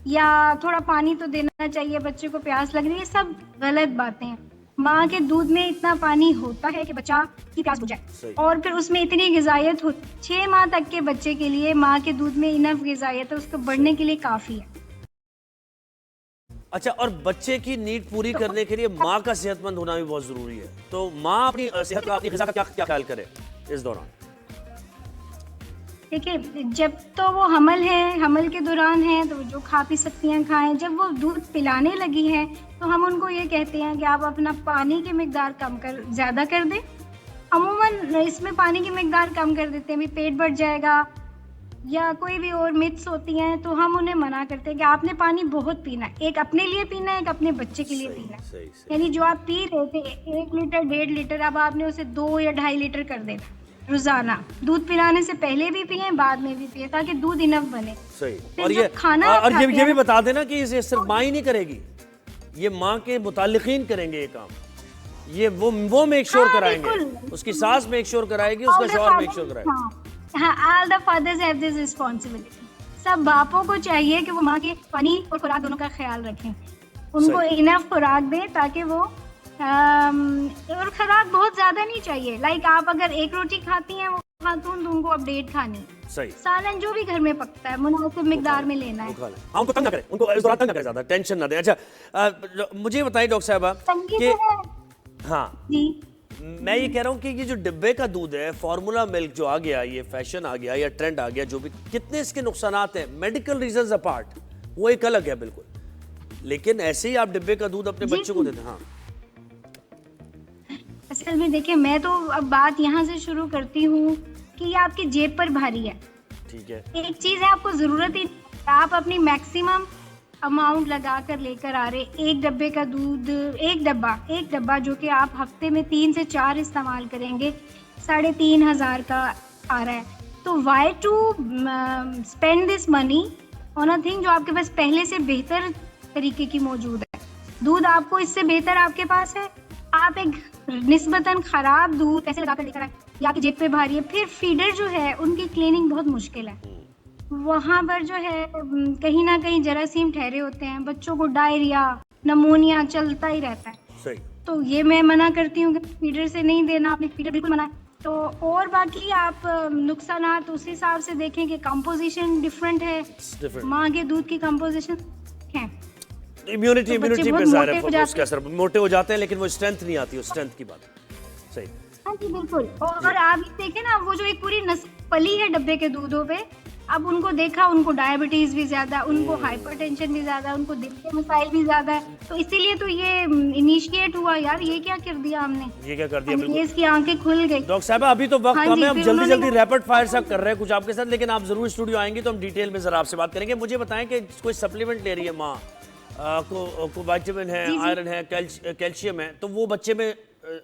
या थोड़ा पानी तो देना चाहिए, बच्चे को प्यास लग रही है, ये सब गलत बातें हैं। माँ के दूध में इतना पानी होता है कि बच्चा की प्यास बुझाए, और फिर उसमें इतनी ग़िज़ायत हो, 6 माह तक के बच्चे के लिए माँ के दूध में इनफ ग़िज़ायत है, उसको बढ़ने के लिए काफ़ी है। अच्छा, और बच्चे की नीड पूरी करने के लिए माँ का सेहतमंद होना भी बहुत जरूरी है, तो माँ अपनी सेहत का, अपनी ग़िज़ा का क्या ख्याल करे इस दौरान? देखिए, जब तो वो हमल के दौरान है तो जो खा पी सकती हैं खाएं, जब वो दूध पिलाने लगी है तो हम उनको ये कहते हैं कि आप अपना पानी की मिकदार ज़्यादा कर दें। अमूमन इसमें पानी की मिकदार कम कर देते हैं, भी पेट बढ़ जाएगा या कोई भी और मिथ्स होती हैं, तो हम उन्हें मना करते हैं कि आपने पानी बहुत पीना है, एक अपने लिए पीना है, एक अपने बच्चे के लिए पीना है। यानी जो आप पी रहे थे 1 लीटर 1.5 लीटर, अब आपने उसे 2 या 2.5 लीटर कर देना रोजाना। दूध पिलाने से पहले भी पिए, बाद में भी पिए, ताकि दूध इनफ बने। सही। और ये खाना और ये भी बता देना कि इसे सिर्फ माँ ही नहीं करेगी, ये माँ के मुतालिकीन करेंगे ये काम, ये वो मेक श्योर कराएंगे, उसकी सास मेक श्योर कराएगी, उसका शौहर मेक श्योर कराएगा। हाँ, all the fathers have this responsibility. सब बापों को चाहिए कि वो माँ के पानी और खुराक दोनों का ख्याल रखें, उनको इनफ खुराक दें ताकि वो और खुराक बहुत ज्यादा नहीं चाहिए। लाइक आप अगर 1 रोटी खाती हैं वो खातून, तो उनको अपडेट खानी, सही, सालन जो भी घर में पकता है मुनासिब मिकदार में लेना है। उनको तंग ना करें, उनको इस दौरान तंग ना करें, ज्यादा टेंशन ना दें। अच्छा मुझे बताइए डॉक्टर साहबा कि हाँ जी, मैं ये कह रहा हूँ कि ये जो डिब्बे का दूध है, फार्मूला मिल्क जो आ गया, ये फैशन आ गया या ट्रेंड आ गया, जो भी, कितने इसके नुकसानात हैं मेडिकल रीजंस अपार्ट, वो एक अलग है बिल्कुल, लेकिन ऐसे ही आप डिब्बे का दूध अपने बच्चों को देते हैं। हाँ, असल में देखिए, मैं तो अब बात यहाँ से शुरू करती हूँ कि ये आपकी जेब पर भारी है। ठीक है, एक चीज है, आपको जरूरत ही, आप अपनी मैक्सिमम अमाउंट लगा कर लेकर आ रहे, 1 डब्बे का दूध, एक डब्बा जो कि आप हफ्ते में 3 से 4 इस्तेमाल करेंगे, 3,500 का आ रहा है। तो why to spend this money on a thing जो आपके पास पहले से बेहतर तरीके की मौजूद है। दूध आपको इससे बेहतर आपके पास है, आप एक निस्बतन खराब दूध पैसे लगा कर लेकर आए, या आपकी जेब पे भारी है। फिर फीडर जो है उनकी क्लीनिंग बहुत मुश्किल है, वहाँ पर जो है कहीं ना कहीं जरासीम ठहरे होते हैं, बच्चों को डायरिया नमोनिया चलता ही रहता है। सही। तो ये मैं मना करती हूँ कि फीडर से नहीं देना, आपने फीडर बिल्कुल मना है। तो और बाकी आप नुकसानात उस हिसाब से देखें कि कंपोजिशन डिफरेंट है, माँ के दूध की कंपोजिशन है, इम्यूनिटी पे ज़ाहिर है उसका असर, मोटे हो जाते हैं लेकिन वो स्ट्रेंथ नहीं आती, वो स्ट्रेंथ की बात है। सही। हाँ जी बिल्कुल। और आप देखें ना, वो जो एक पूरी नस्ल पली है डब्बे के दूधों पे, अब उनको देखा, उनको डायबिटीज भी ज्यादा, उनको हाइपरटेंशन भी ज्यादा, उनको दिल के मसाइल भी ज्यादा है, तो इसीलिए तो ये इनिशिएट हुआ। यार ये क्या कर दिया हमने, ये क्या कर दिया, बिल्कुल इसकी आंखें खुल गई। डॉक्टर साहब अभी तो वक्त कम है, हम जल्दी जल्दी रैपिड फायर सब कर रहे हैं कुछ आपके साथ, लेकिन आप जरूर स्टूडियो आएंगे तो हम डिटेल में जरा आपसे बात करेंगे। मुझे बताएं कि कोई सप्लीमेंट ले रही है माँ को विटामिन है, आयरन है, कैल्शियम है, तो वो बच्चे में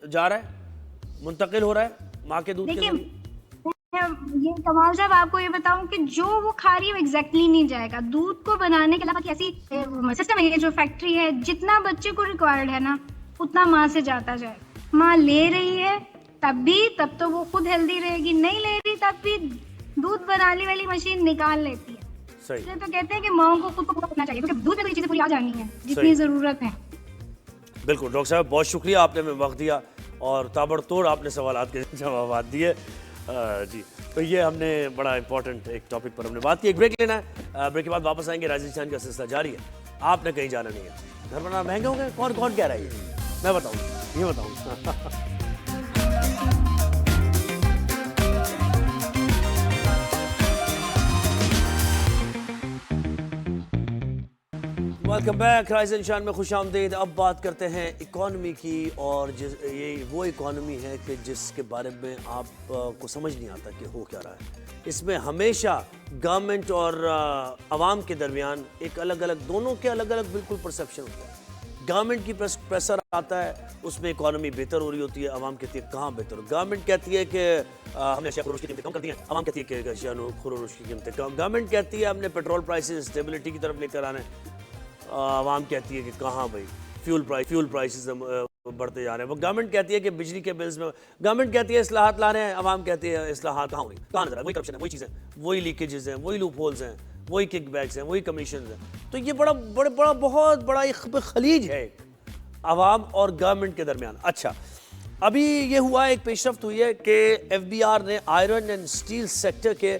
जा रहा है, मुंतकिल हो रहा है माँ के दूध के जरिए? ये कमाल साहब, आपको ये बताऊं कि जो वो खा रही है वो एग्जैक्टली नहीं जाएगा। दूध को बनाने के अलावा ऐसी सिस्टम है, जो फैक्ट्री है, जितना बच्चे को रिक्वायर्ड है ना उतना माँ से जाता जाए। माँ ले रही है तब तो वो खुद हेल्दी रहेगी, नहीं ले रही तब भी दूध बनाने वाली मशीन निकाल लेती है। सही। तो कहते हैं कि माँ को खुद को पूरा करना चाहिए, क्योंकि दूध में तो चीजें पूरी आ जानी है जितनी जरूरत है। बिल्कुल डॉक्टर साहब, बहुत शुक्रिया, आपने हमें वक्त दिया और ताबड़तोड़ आपने सवालात के जवाब दिए जी। तो ये हमने बड़ा इंपॉर्टेंट एक टॉपिक पर हमने बात की। एक ब्रेक लेना है, ब्रेक के बाद वापस आएंगे। राजस्थान का सिलसिला जारी है, आपने कहीं जाना नहीं है। घर बनाना महंगे होंगे, कौन कौन कह रहा है ये, मैं बताऊँ, ये बताऊँ। Welcome back, rise and shine में खुश आमदीद। अब बात करते हैं इकॉनमी की, और ये वो इकॉनमी है कि जिसके बारे में आप को समझ नहीं आता कि हो क्या रहा है। इसमें हमेशा गवर्नमेंट और आवाम के दरमियान एक अलग अलग, दोनों के अलग अलग बिल्कुल परसेप्शन होता है। गवर्नमेंट की प्रेशर आता है, उसमें इकॉनमी बेहतर हो रही होती है। आवाम कहती है कहाँ बेहतर हो, गवर्नमेंट कहती है कि हमने अशिया खुरोश की कीमतें कम कर दी हैं, आवाम कहती है कि अशिया खुरोश की कीमतें कम। गवर्नमेंट कहती है हमने पेट्रोल प्राइसेस स्टेबिलिटी की तरफ लेकर आना है, आवाम कहती है कि कहाँ भाई, फ्यूल प्राइसेस बढ़ते जा रहे हैं। वो गवर्नमेंट कहती है कि बिजली के बिल्स में, गवर्नमेंट कहती है इस्लाहात ला रहे हैं, आवाम कहती है इस्लाहात कहाँ हो रही, कहाँ नजर है, वही करप्शन है, वही चीज़ें, वही लीकेजेस हैं, वही लूप होल्स हैं, वही किकबैक्स हैं, वही कमीशन हैं। तो ये बहुत बड़ा एक खलीज है आवाम और गवर्नमेंट के दरमियान। अच्छा, अभी ये हुआ, एक पेशरफ्त हुई है कि FBR ने आयरन एंड स्टील सेक्टर के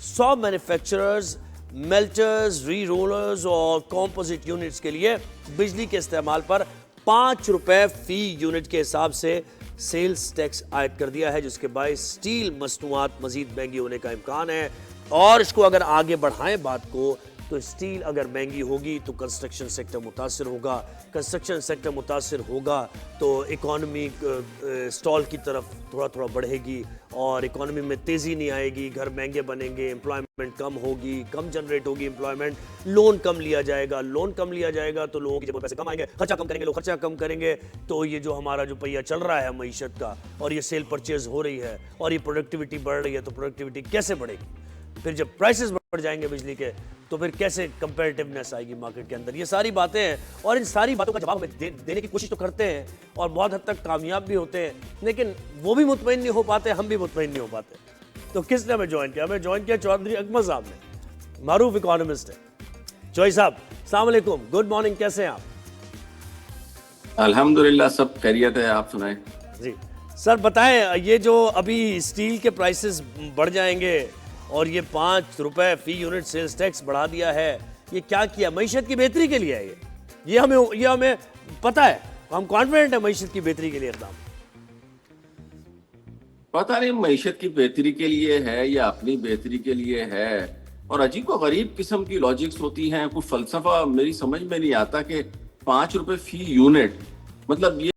100 मैन्युफैक्चरर्स, मेल्टर्स, री रोलर्स और कॉम्पोजिट यूनिट्स के लिए बिजली के इस्तेमाल पर 5 रुपए फी यूनिट के हिसाब से सेल्स टैक्स आयद कर दिया है, जिसके बायस स्टील मसनूआत मजीद महंगी होने का इम्कान है। और इसको अगर आगे बढ़ाएं बात को, तो स्टील अगर महंगी होगी तो कंस्ट्रक्शन सेक्टर मुतासिर होगा, कंस्ट्रक्शन सेक्टर मुतासिर होगा तो इकॉनमी स्टॉल की तरफ थोड़ा बढ़ेगी और इकॉनमी में तेज़ी नहीं आएगी, घर महंगे बनेंगे, एम्प्लॉयमेंट कम होगी, कम जनरेट होगी एम्प्लॉयमेंट, लोन कम लिया जाएगा तो लोगों की जेब में पैसे कम आएंगे, खर्चा कम करेंगे, लोग खर्चा कम करेंगे, तो ये जो हमारा जो पहिया चल रहा है मईशत का, और ये सेल परचेज हो रही है और ये प्रोडक्टिविटी बढ़ रही है, तो प्रोडक्टिविटी कैसे बढ़ेगी? फिर जब प्राइसेस बढ़ जाएंगे बिजली के, तो फिर कैसे कंपेरेटिवनेस आएगी मार्केट के अंदर? ये सारी बातें हैं, और इन सारी बातों का जवाब हमें देने की कोशिश तो करते हैं और बहुत हद तक कामयाब भी होते हैं, लेकिन वो भी मुतमईन नहीं हो पाते, हम भी मुतमईन नहीं हो पाते। तो किसने हमें ज्वाइन किया? हमें ज्वाइन किया चौधरी अकमल साहब ने, मारूफ इकोनॉमिस्ट है। चौधरी साहब, अस्सलाम वालेकुम, गुड मॉर्निंग, कैसे हैं आप? अल्हम्दुलिल्लाह, सब खैरियत है, आप सुनाएं। जी सर, बताएं, ये जो अभी स्टील के प्राइसेस बढ़ जाएंगे और ये 5 रुपए फी यूनिट सेल्स टैक्स बढ़ा दिया है, ये क्या किया? मईशत की बेहतरी के लिए है ये हमें पता है, हम कॉन्फिडेंट है मईशत की बेहतरी के लिए इकदाम। पता नहीं मईशत की बेहतरी के लिए है या अपनी बेहतरी के लिए है, और अजीब व गरीब किस्म की लॉजिक्स होती हैं, कुछ फलसफा मेरी समझ में नहीं आता कि 5 रुपए फी यूनिट, मतलब ये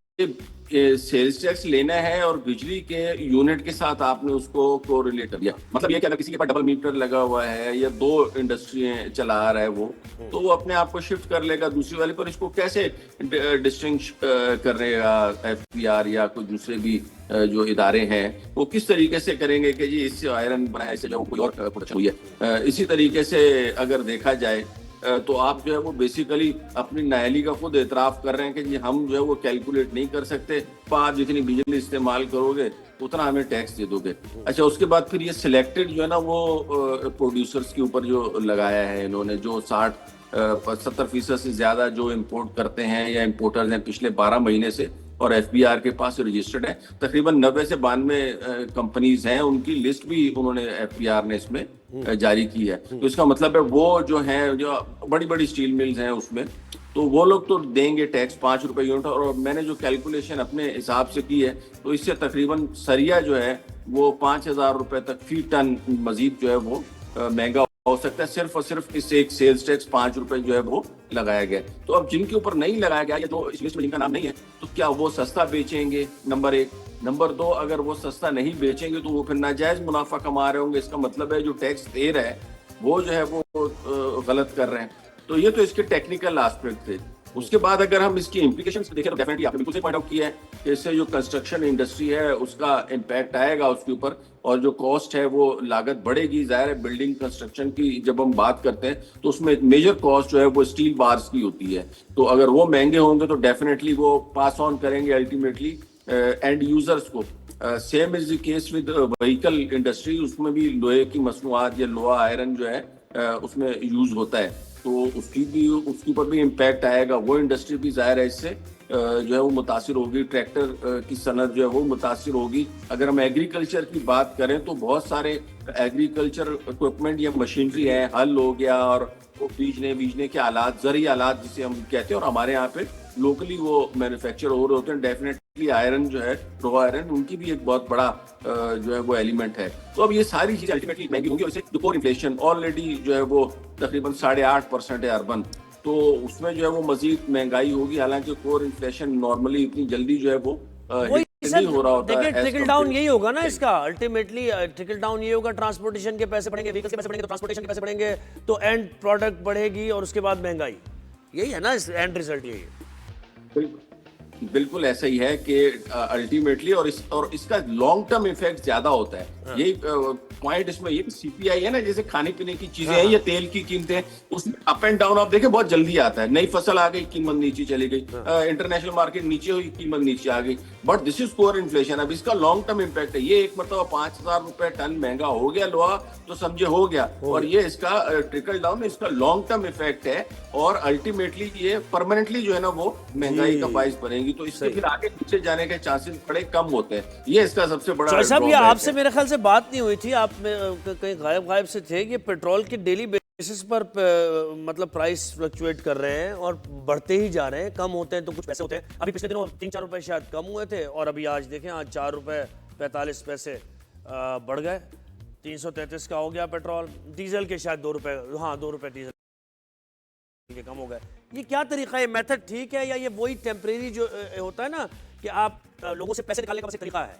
सेल्स टैक्स लेना है और बिजली के यूनिट के साथ आपने उसको कोरिलेट कर दिया। मतलब ये कि अगर किसी के पास डबल मीटर लगा हुआ है या 2 इंडस्ट्री चला रहा है वो, तो वो अपने आप को शिफ्ट कर लेगा दूसरी वाली पर। इसको कैसे डिस्टिंग्विश करेगा FBR या कोई दूसरे भी जो इदारे हैं, वो किस तरीके से करेंगे कि जी इससे आयरन बनाया, इससे जो कोई और प्रोडक्शन हुई है। इसी तरीके से अगर देखा जाए तो आप जो है वो बेसिकली अपनी नाअहली का खुद एतराफ़ कर रहे हैं कि जी हम जो है वो कैलकुलेट नहीं कर सकते, आप जितनी बिजली इस्तेमाल करोगे उतना हमें टैक्स दे दोगे। अच्छा, उसके बाद फिर ये सिलेक्टेड जो है ना वो प्रोड्यूसर्स के ऊपर जो लगाया है इन्होंने, जो 60-70% से ज़्यादा जो इम्पोर्ट करते हैं या इम्पोर्टर्स हैं पिछले 12 महीने से, और FBR के पास रजिस्टर्ड है तकरीबन 90 से 92 कंपनीज हैं, उनकी लिस्ट भी उन्होंने FBR ने इसमें जारी की है। तो इसका मतलब है वो जो है, जो बड़ी बड़ी स्टील मिल्स हैं उसमें, तो वो लोग तो देंगे टैक्स 5 रुपए यूनिट। और मैंने जो कैलकुलेशन अपने हिसाब से की है, तो इससे तकरीबन सरिया जो है वो 5000 रुपए तक फी टन मजीद जो है वो महंगा हो सकता है, सिर्फ और सिर्फ इस एक सेल्स टैक्स 5 रुपए जो है वो लगाया गया। तो अब जिनके ऊपर नहीं लगाया गया, या तो इस लिस्ट में जिनका नाम नहीं है, तो क्या वो सस्ता बेचेंगे? नंबर 1। नंबर 2, अगर वो सस्ता नहीं बेचेंगे तो वो फिर नाजायज मुनाफा कमा रहे होंगे। इसका मतलब है जो टैक्स दे रहा है वो जो है वो गलत कर रहे हैं। तो ये तो इसके टेक्निकल एस्पेक्ट थे। उसके बाद अगर हम इसकी इम्प्लीकेशंस देखें तो डेफिनेटली आपने बिल्कुल सही पॉइंट आउट किया है कि इससे जो कंस्ट्रक्शन इंडस्ट्री है उसका इम्पैक्ट आएगा उसके ऊपर, और जो कॉस्ट है वो लागत बढ़ेगी। जाहिर है बिल्डिंग कंस्ट्रक्शन की जब हम बात करते हैं तो उसमें मेजर कॉस्ट जो है वो स्टील बार्स की होती है, तो अगर वो महंगे होंगे तो डेफिनेटली वो पास ऑन करेंगे अल्टीमेटली एंड यूजर्स को। Same is the case with vehicle industry, उसमें भी लोहे की मसनूआत या लोहा आयरन जो है उसमें यूज होता है, तो उसके ऊपर भी इम्पैक्ट आएगा। वो इंडस्ट्री भी जाहिर है इससे जो है वो मुतासिर होगी। ट्रैक्टर की सनत जो है वो मुतासिर होगी। अगर हम एग्रीकल्चर की बात करें तो बहुत सारे एग्रीकल्चर इक्विपमेंट या मशीनरी है, हल हो गया और वो बीजने के आलात, ज़रूरी आलात जिसे हम कहते हैं, और हमारे यहाँ पे लोकली वो मैन्युफैक्चर हो रहे होते हैं। डेफिनेटली आयरन जो है, रो आयरन, उनकी भी एक बहुत बड़ा जो है वो एलिमेंट है। तो अब ये सारी चीजें अल्टीमेटली महंगी होंगी, और इससे जो कोर इन्फ्लेशन ऑलरेडी जो है वो तकरीबन 8.5% है अर्बन, तो उसमें जो है वो मजीद महंगाई होगी, हालांकि कोर इन्फ्लेशन नॉर्मली इतनी जल्दी जो है वो वही hit सर, नहीं हो रहा होता देखिए as ट्रिकल डाउन compared- यही होगा ना इसका, अल्टीमेटली ट्रिकल डाउन ये होगा, ट्रांसपोर्टेशन के पैसे बढ़ेंगे, व्हीकल्स के पैसे बढ़ेंगे तो ट्रांसपोर्टेशन के पैसे बढ़ेंगे, तो एंड प्रोडक्ट बढ़ेगी और उसके बाद महंगाई, यही है ना एंड रिजल्ट यही है। बिल्कुल ऐसा ही है कि अल्टीमेटली और इसका लॉन्ग टर्म इफेक्ट ज्यादा होता है। यही पॉइंट इसमें ये सीपीआई है ना, जैसे खाने पीने की चीजें हैं या तेल की कीमतें, उसमें अप एंड डाउन आप देखें बहुत जल्दी आता है। नई फसल आ गई, कीमत नीचे चली गई, इंटरनेशनल मार्केट नीचे हुई, कीमत नीचे आ गई, but this is core inflation. अब इसका लॉन्ग टर्म इम्पैक्ट है। ये एक मतलब 5,000 रुपए टन महंगा हो गया लोहा, तो समझे हो गया, और ये इसका ट्रिकल डाउन, इसका लॉन्ग टर्म इफेक्ट है, और अल्टीमेटली ये परमानेंटली जो है ना वो महंगाई का बायस बनेगी, तो इसके फिर आगे पीछे जाने के चांसेस बड़े कम होते हैं। ये इसका सबसे बड़ा चौधरी साहब, ये drawback आपसे है। मेरे ख्याल से बात नहीं हुई थी, आप कहीं गायब से थे, कि पेट्रोल की डेली बेसिस पर मतलब प्राइस फ्लक्चुएट कर रहे हैं और बढ़ते ही जा रहे हैं, कम होते हैं तो कुछ पैसे होते हैं। अभी पिछले दिनों 3-4 रुपए शायद कम हुए थे, और अभी आज देखें, आज 4 रुपए 45 पैसे बढ़ गए, 333 का हो गया पेट्रोल। डीजल के शायद 2 रुपए, हाँ 2 रुपए डीजल के कम हो गए। ये क्या तरीका है, मेथड ठीक है, या ये वही टेम्परेरी जो होता है ना कि आप लोगों से पैसे निकालने का बस एक तरीका है?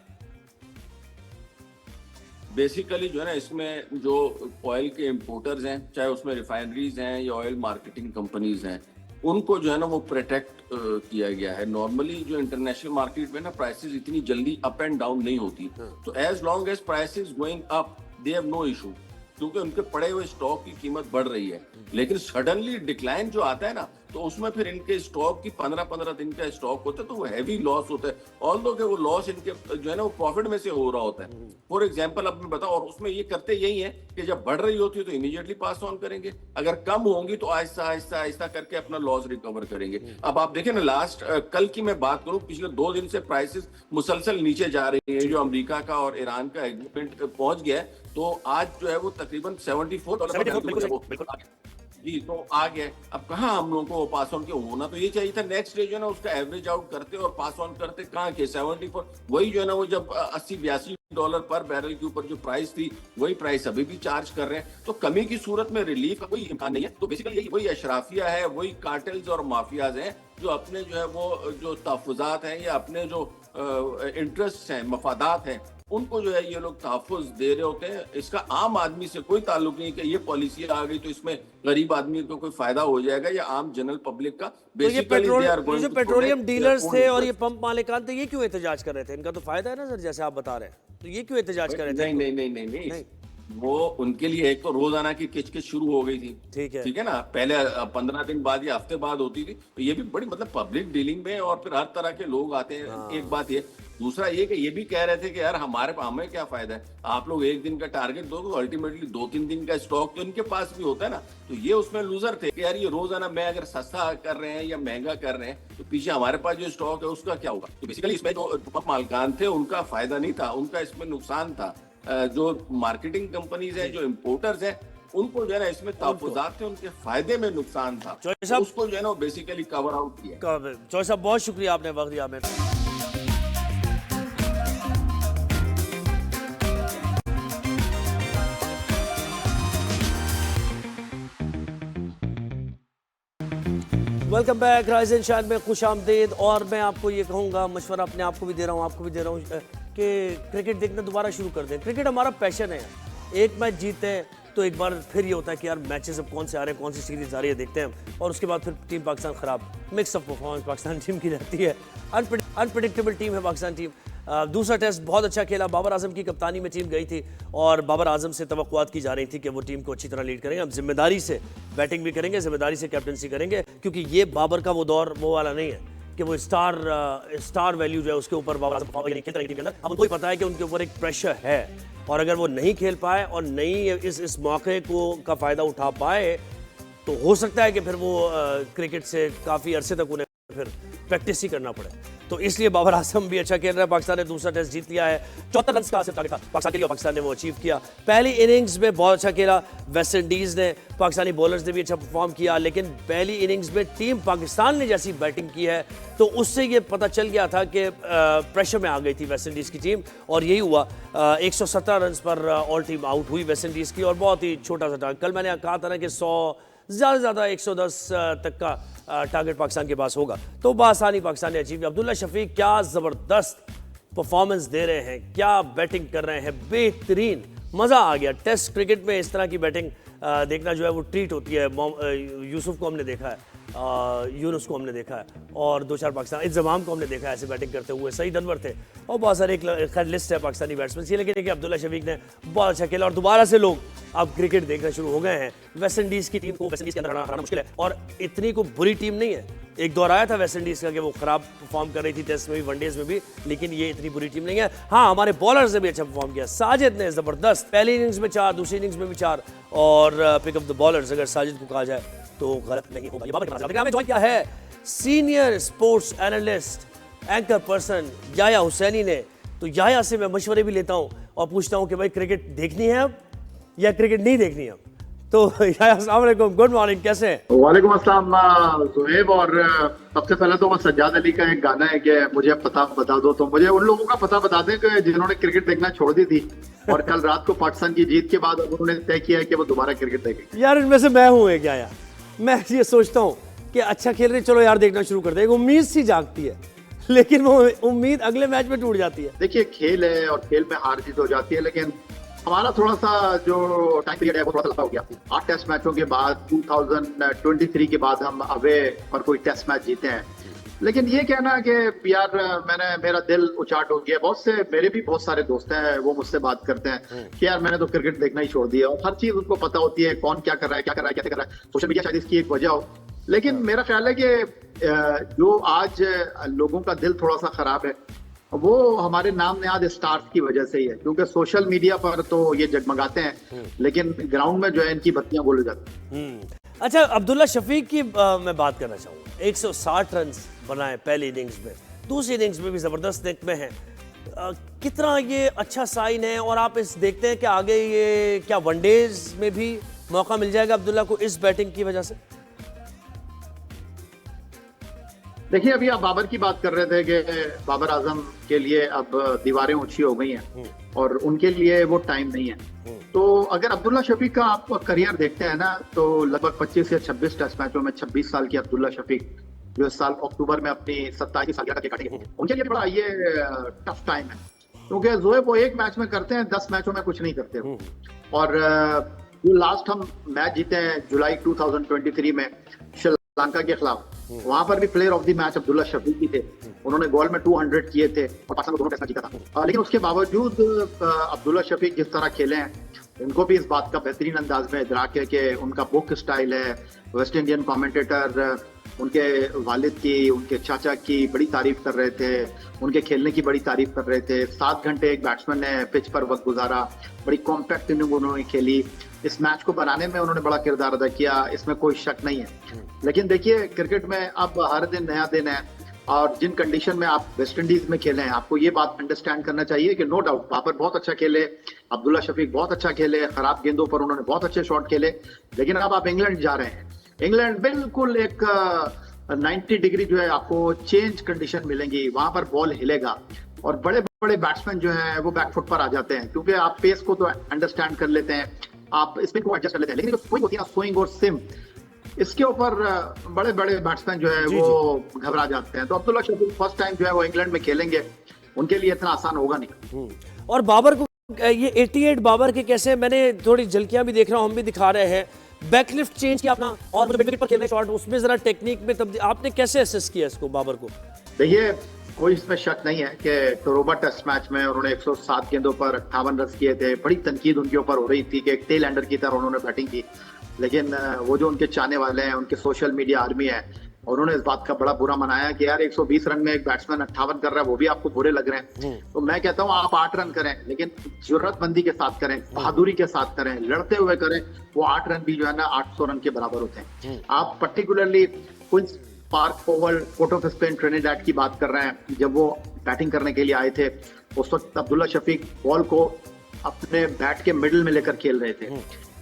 बेसिकली जो है ना, इसमें जो ऑयल के इंपोर्टर्स हैं, चाहे उसमें रिफाइनरीज हैं या ऑयल मार्केटिंग कंपनीज हैं, उनको जो है ना वो प्रोटेक्ट किया गया है। नॉर्मली जो इंटरनेशनल मार्केट में ना प्राइसेस इतनी जल्दी अप एंड डाउन नहीं होती, तो as long as prices going up they have no issue, क्योंकि उनके पड़े हुए स्टॉक की कीमत बढ़ रही है। लेकिन सडनली डिक्लाइन जो आता है ना, तो उसमें फिर इनके स्टॉक की 15-15 दिन का स्टॉक होता है, तो वो हैवी लॉस होता है, ऑल्दो कि वो लॉस इनके जो है ना वो प्रॉफिट में से हो रहा होता है। फॉर एग्जांपल अब मैं बताऊं, और उसमें ये करते यही है कि जब बढ़ रही होती है तो इमीडिएटली पास ऑन करेंगे, अगर कम होंगी तो आहिस्ता आहिस्ता आहिस्ता करके अपना लॉस रिकवर करेंगे। अब आप देखें ना, लास्ट कल की मैं बात करूं, पिछले 2 दिन से प्राइसेस मुसलसल नीचे जा रही है। जो अमेरिका का और ईरान का एग्रीमेंट पहुंच गया है, तो आज जो है वो तकरीबन $74 जी तो आ गया। अब कहाँ हम लोगों को पास ऑन के होना तो ये चाहिए था, नेक्स्ट डे जो है ना उसका एवरेज आउट करते और पास ऑन करते, कहाँ के 74, वही जो है ना वो जब $80-82 पर बैरल के ऊपर जो प्राइस थी, वही प्राइस अभी भी चार्ज कर रहे हैं। तो कमी की सूरत में रिलीफ का कोई इम्कान नहीं है। तो बेसिकली वही अशराफिया है, वही कार्टेल्स और माफियाज हैं जो अपने जो है वो जो तहफुजात हैं या अपने जो इंटरेस्ट हैं, मफादात हैं, उनको जो है ये लोग तहफ़्फ़ुज़ दे रहे होते हैं। इसका आम आदमी से कोई ताल्लुक नहीं कि ये पॉलिसी आ गई तो इसमें गरीब आदमी को कोई फायदा हो जाएगा या आम जनरल पब्लिक का। तो ये जो पेट्रोलियम डीलर्स थे और ये पंप मालिकान थे, ये क्यों एहतजाज कर रहे थे? इनका तो फायदा है ना सर, जैसे आप बता रहे हैं, तो ये क्यों एहतजाज कर रहे थे? नहीं, वो उनके लिए एक तो रोजाना की किचकिच शुरू हो गई थी, ठीक है ना। पहले 15 दिन बाद या हफ्ते बाद होती थी, तो ये भी बड़ी मतलब पब्लिक डीलिंग में, और फिर हर तरह के लोग आते हैं। एक बात ये, दूसरा ये कि ये भी कह रहे थे कि यार हमें क्या फायदा है, आप लोग एक दिन का टारगेट दो, तो अल्टीमेटली 2-3 दिन का स्टॉक तो इनके पास भी होता है ना। तो ये उसमें लूजर थे कि यार ये रोजाना मैं अगर सस्ता कर रहे हैं या महंगा कर रहे हैं, तो पीछे हमारे पास जो स्टॉक है उसका क्या होगा। तो बेसिकली इसमें जो पंप मालिकान थे उनका फायदा नहीं था, उनका इसमें नुकसान था। जो मार्केटिंग कंपनीज है, जो इम्पोर्टर्स है, उनको जो है ना इसमें तहफ़्फ़ुज़ात थे, उनके फायदे में नुकसान था, तो उसको जो है ना बेसिकली कवर आउट किया। चौधरी साहब बहुत शुक्रिया, आपने वक्त दिया हमें। Welcome back, rise and shine में खुश आमदीद। और मैं आपको ये कहूँगा, मशवरा अपने आप को भी दे रहा हूँ, आपको भी दे रहा हूँ, कि क्रिकेट देखना दोबारा शुरू कर दें। क्रिकेट हमारा पैशन है। एक मैच जीते हैं तो एक बार फिर ये होता है कि यार मैचेस अब कौन से आ रहे हैं, कौन सी सीरीज आ रही है, देखते हैं। और उसके बाद फिर टीम पाकिस्तान खराब, mix of performance Pakistan team की रहती है, अनप्रेडिक्टेबल टीम है पाकिस्तान टीम। दूसरा टेस्ट बहुत अच्छा खेला, बाबर आजम की कप्तानी में टीम गई थी, और बाबर आजम से तवक्कुआत की जा रही थी कि वो टीम को अच्छी तरह लीड करेंगे। हम जिम्मेदारी से बैटिंग भी करेंगे, जिम्मेदारी से कैप्टनसी करेंगे, क्योंकि ये बाबर का वो दौर वो वाला नहीं है कि वो स्टार वैल्यू जो है उसके ऊपर बाबर आजम खेल रही टीम के अंदर। अब उनको पता है कि उनके ऊपर एक प्रेशर है, और अगर वो नहीं खेल पाए और नहीं इस मौके को का फ़ायदा उठा पाए, तो हो सकता है कि फिर वो क्रिकेट से काफ़ी अरसे तक उन्हें फिर प्रैक्टिस ही करना पड़े। तो इसलिए बाबर आजम भी अच्छा खेल रहा है। पाकिस्तान ने दूसरा टेस्ट जीत लिया है, 74 रन का सिर्फ टारगेट था पाकिस्तान के लिए, पाकिस्तान ने वो अचीव किया। पहली इनिंग्स में बहुत अच्छा खेला वेस्ट इंडीज़ ने, पाकिस्तानी बॉलर्स ने भी अच्छा परफॉर्म किया, लेकिन पहली इनिंग्स में टीम पाकिस्तान ने जैसी बैटिंग की है, तो उससे ये पता चल गया था कि प्रेशर में आ गई थी वेस्ट इंडीज़ की टीम, और यही हुआ। 117 रन पर ऑल टीम आउट हुई वेस्ट इंडीज़ की, और बहुत ही छोटा सा टारगेट। कल मैंने कहा था ना कि 100 ज़्यादा से ज़्यादा 110 तक का टारगेट पाकिस्तान के पास होगा, तो बआसानी पाकिस्तान ने अचीव। अब्दुल्ला शफीक क्या ज़बरदस्त परफॉर्मेंस दे रहे हैं, क्या बैटिंग कर रहे हैं, बेहतरीन, मज़ा आ गया। टेस्ट क्रिकेट में इस तरह की बैटिंग देखना जो है वो ट्रीट होती है। यूसुफ को हमने देखा है, यूनुस को हमने देखा है, और दो चार पाकिस्तान इंतजाम को हमने देखा है ऐसे बैटिंग करते हुए। सईद अनवर थे और बहुत सारे एक लिस्ट है पाकिस्तानी बैट्समैन की, लेकिन देखिए अब्दुल्ला शफीक ने बहुत अच्छा खेला और दोबारा से लोग अब क्रिकेट देखना शुरू हो गए हैं। वेस्ट इंडीज़ की टीम को वेस्ट इंडीज़ के अंदर हराना मुश्किल है, और इतनी को बुरी टीम नहीं है। एक दौर आया था वेस्ट इंडीज़ का कि वो खराब परफॉर्म कर रही थी टेस्ट में भी, वनडेज में भी, लेकिन ये इतनी बुरी टीम नहीं है। हाँ, हमारे बॉलर्स ने भी अच्छा परफॉर्म किया। साजिद ने ज़बरदस्त, पहली इनिंग्स में 4, दूसरी इनिंग्स में भी 4, और पिक ऑफ द बॉलर्स अगर साजिद को कहा जाए तो गलत नहीं होगा। ये बाबर के पास हमें ज्वाइन किया है senior sports analyst, anchor person Yahya Hussaini ने। तो याया से मैं मशवरे भी लेता हूँ और पूछता हूँ कि भाई क्रिकेट देखनी है अब या क्रिकेट नहीं देखनी है अब। तो याया अस्सलाम वालेकुम, गुड मॉर्निंग, कैसे हैं? वालेकुम अस्सलाम सुहेब। और सबसे पहले तो वो सज्जाद अली का एक गाना है कि मुझे पता बता दो, तो मुझे उन लोगों का पता बता दें कि जिन्होंने क्रिकेट देखना छोड़ दी थी और कल रात को पाकिस्तान की जीत के बाद उन्होंने तय किया है कि वो दोबारा क्रिकेट देखेंगे। यार इनमें से मैं हूँ एक याया। मैं ये सोचता हूँ कि अच्छा खेल रहे, चलो यार देखना शुरू कर दे, एक उम्मीद सी जागती है, लेकिन वो उम्मीद अगले मैच में टूट जाती है। देखिए खेल है और खेल में हार जीत हो जाती है, लेकिन हमारा थोड़ा सा जो टाइम पीरियड है वो थोड़ा सा लंबा हो गया। 8 टेस्ट मैचों के बाद 2023 के बाद हम अवे पर कोई टेस्ट मैच जीते हैं। लेकिन ये कहना कि यार मेरा दिल उचाट हो गया। मेरे भी बहुत सारे दोस्त हैं, वो मुझसे बात करते हैं कि यार मैंने तो क्रिकेट देखना ही छोड़ दिया, और हर चीज उनको पता होती है, कौन क्या कर रहा है, क्या कर रहा है, कैसे कर रहा है। सोशल मीडिया शायद इसकी एक वजह हो, लेकिन मेरा ख्याल है कि जो आज लोगों का दिल थोड़ा सा खराब है वो हमारे नाम नयाद स्टार्स की वजह से ही है, क्योंकि सोशल मीडिया पर तो ये जगमगाते हैं लेकिन ग्राउंड में जो है इनकी बत्तियां बुझ जाती हैं। अच्छा, अब्दुल्ला शफीक की मैं बात करना चाहूँगा। 160 रन बनाए पहली इनिंग्स में, दूसरी इनिंग्स में भी ज़बरदस्त निक में है। कितना ये अच्छा साइन है, और आप इस देखते हैं कि आगे ये क्या वनडेज में भी मौका मिल जाएगा अब्दुल्ला को इस बैटिंग की वजह से? देखिए अभी आप बाबर की बात कर रहे थे कि बाबर आजम के लिए अब दीवारें ऊंची हो गई हैं और उनके लिए वो टाइम नहीं है। तो अगर अब्दुल्ला शफीक का आप करियर देखते हैं ना, तो लगभग 25 या 26 टेस्ट मैचों में 26 साल की अब्दुल्ला शफीक जो इस साल अक्टूबर में अपनी 27 साल की काटेंगे, उनके लिए बड़ा ये टफ टाइम है, क्योंकि जोए वो एक मैच में करते हैं, 10 मैचों में कुछ नहीं करते। और जो लास्ट हम मैच जीते हैं जुलाई 2023 में श्रीलंका के खिलाफ, वहां पर भी player of the match Abdullah Shafique ही थे। उन्होंने गोल में 200 किए थे और पाकिस्तान को दोनों टेस्ट जीता था। लेकिन उसके बावजूद अब्दुल्ला शफीक जिस तरह खेले हैं, उनको भी इस बात का बेहतरीन अंदाज में इदराक है कि उनका बुक स्टाइल है। वेस्ट इंडियन कमेंटेटर उनके वालिद की, उनके चाचा की बड़ी तारीफ कर रहे थे, उनके खेलने की बड़ी तारीफ कर रहे थे। 7 घंटे एक बैट्समैन ने पिच पर वक्त गुजारा, बड़ी कॉम्पैक्ट इनिंग उन्होंने खेली। इस मैच को बनाने में उन्होंने बड़ा किरदार अदा किया, इसमें कोई शक नहीं है। लेकिन देखिए क्रिकेट में अब हर दिन नया दिन है, और जिन कंडीशन में आप वेस्ट इंडीज में खेले हैं, आपको ये बात अंडरस्टैंड करना चाहिए कि नो डाउट बाबर बहुत अच्छा खेले, अब्दुल्ला शफीक बहुत अच्छा खेले, खराब गेंदों पर उन्होंने बहुत अच्छे शॉट खेले। लेकिन अब आप इंग्लैंड जा रहे हैं, इंग्लैंड बिल्कुल एक 90 डिग्री जो है आपको चेंज कंडीशन मिलेंगी, वहां पर बॉल हिलेगा और बड़े बड़े बैट्समैन जो है वो बैकफुट पर आ जाते हैं, क्योंकि आप पेस को तो अंडरस्टैंड कर लेते हैं, आप स्पिन को एडजस्ट कर लेते हैं, लेकिन जो स्विंग होती है ना, स्विंग और सिम, इसके ऊपर बड़े बड़े बैट्समैन जो है वो घबरा जाते हैं। तो अब्दुल्ला शफीक फर्स्ट टाइम जो है वो इंग्लैंड में खेलेंगे, उनके लिए इतना आसान होगा नहीं। और बाबर को ये 88 बाबर के कैसे, मैंने थोड़ी झलकियां भी देख रहा हूं, हम भी दिखा रहे हैं, बैकलिफ्ट चेंज किया अपना और मिड विकेट पर खेलने शॉट, उसमें जरा टेक्निक में तब्दीली, आपने कैसे असेस किया इसको बाबर को? देखिए कोई इसमें शक नहीं है कि टोरोबा टेस्ट मैच में उन्होंने 107 गेंदों पर 58 रन किए थे। बड़ी तनकीद उनके ऊपर हो रही थी कि एक टेल एंडर की तरह उन्होंने बैटिंग की, लेकिन वो जो उनके चाहने वाले हैं, उनके सोशल मीडिया आर्मी है, उन्होंने इस बात का बड़ा बुरा मनाया कि यार 120 रन में एक बैट्समैन 58 कर रहा है, वो भी आपको बुरे लग रहे हैं। तो मैं कहता हूँ आप 8 रन करें, लेकिन जुर्रतमंदी के साथ करें, बहादुरी के साथ करें, लड़ते हुए करें। वो 8 रन भी जो है ना 800 रन के बराबर होते हैं। आप particularly Queens Park Oval Port of Spain Trinidad की बात कर रहे हैं, जब वो बैटिंग करने के लिए आए थे, उस वक्त अब्दुल्ला शफीक बॉल को अपने बैट के मिडिल में लेकर खेल रहे थे,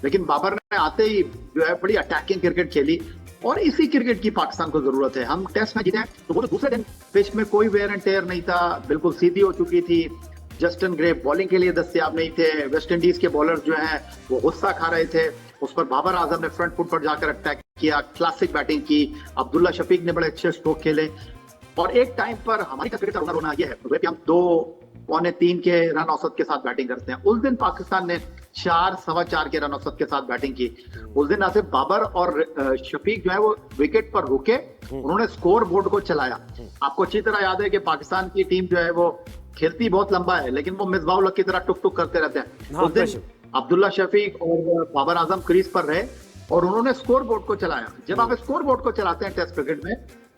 लेकिन बाबर ने आते ही जो है बड़ी अटैकिंग क्रिकेट खेली, और इसी क्रिकेट की पाकिस्तान को जरूरत है। हम टेस्ट मैच जीते हैं तो वो दूसरे दिन पिच में कोई वेयर एंड टेयर नहीं था, बिल्कुल सीधी हो चुकी थी। जस्टिन ग्रे बॉलिंग के लिए दस्तयाब नहीं थे, वेस्ट इंडीज के बॉलर जो हैं वो गुस्सा खा रहे थे, उस पर बाबर आजम ने फ्रंट फुट पर जाकर अटैक किया, क्लासिक बैटिंग की। अब्दुल्ला शफीक ने बड़े अच्छे स्ट्रोक खेले और एक टाइम पर हमारी क्रिकेट का रोना ये है कि हम 2-3 के रन औसत के साथ बैटिंग करते हैं। उस दिन पाकिस्तान ने 4-4.25 के रन औसत के साथ बैटिंग की। उस दिन ना सिर्फ बाबर और शफीक जो है वो विकेट पर रुके, उन्होंने स्कोर बोर्ड को चलाया। आपको अच्छी तरह याद है कि पाकिस्तान की टीम जो है वो खेलती बहुत लंबा है, लेकिन वो मिसबाह उल हक की तरह टुक टुक करते रहते हैं। उस दिन अब्दुल्ला शफीक और बाबर आजम क्रीज पर रहे और उन्होंने स्कोर बोर्ड को चलाया। जब आप स्कोर बोर्ड को चलाते हैं टेस्ट क्रिकेट में,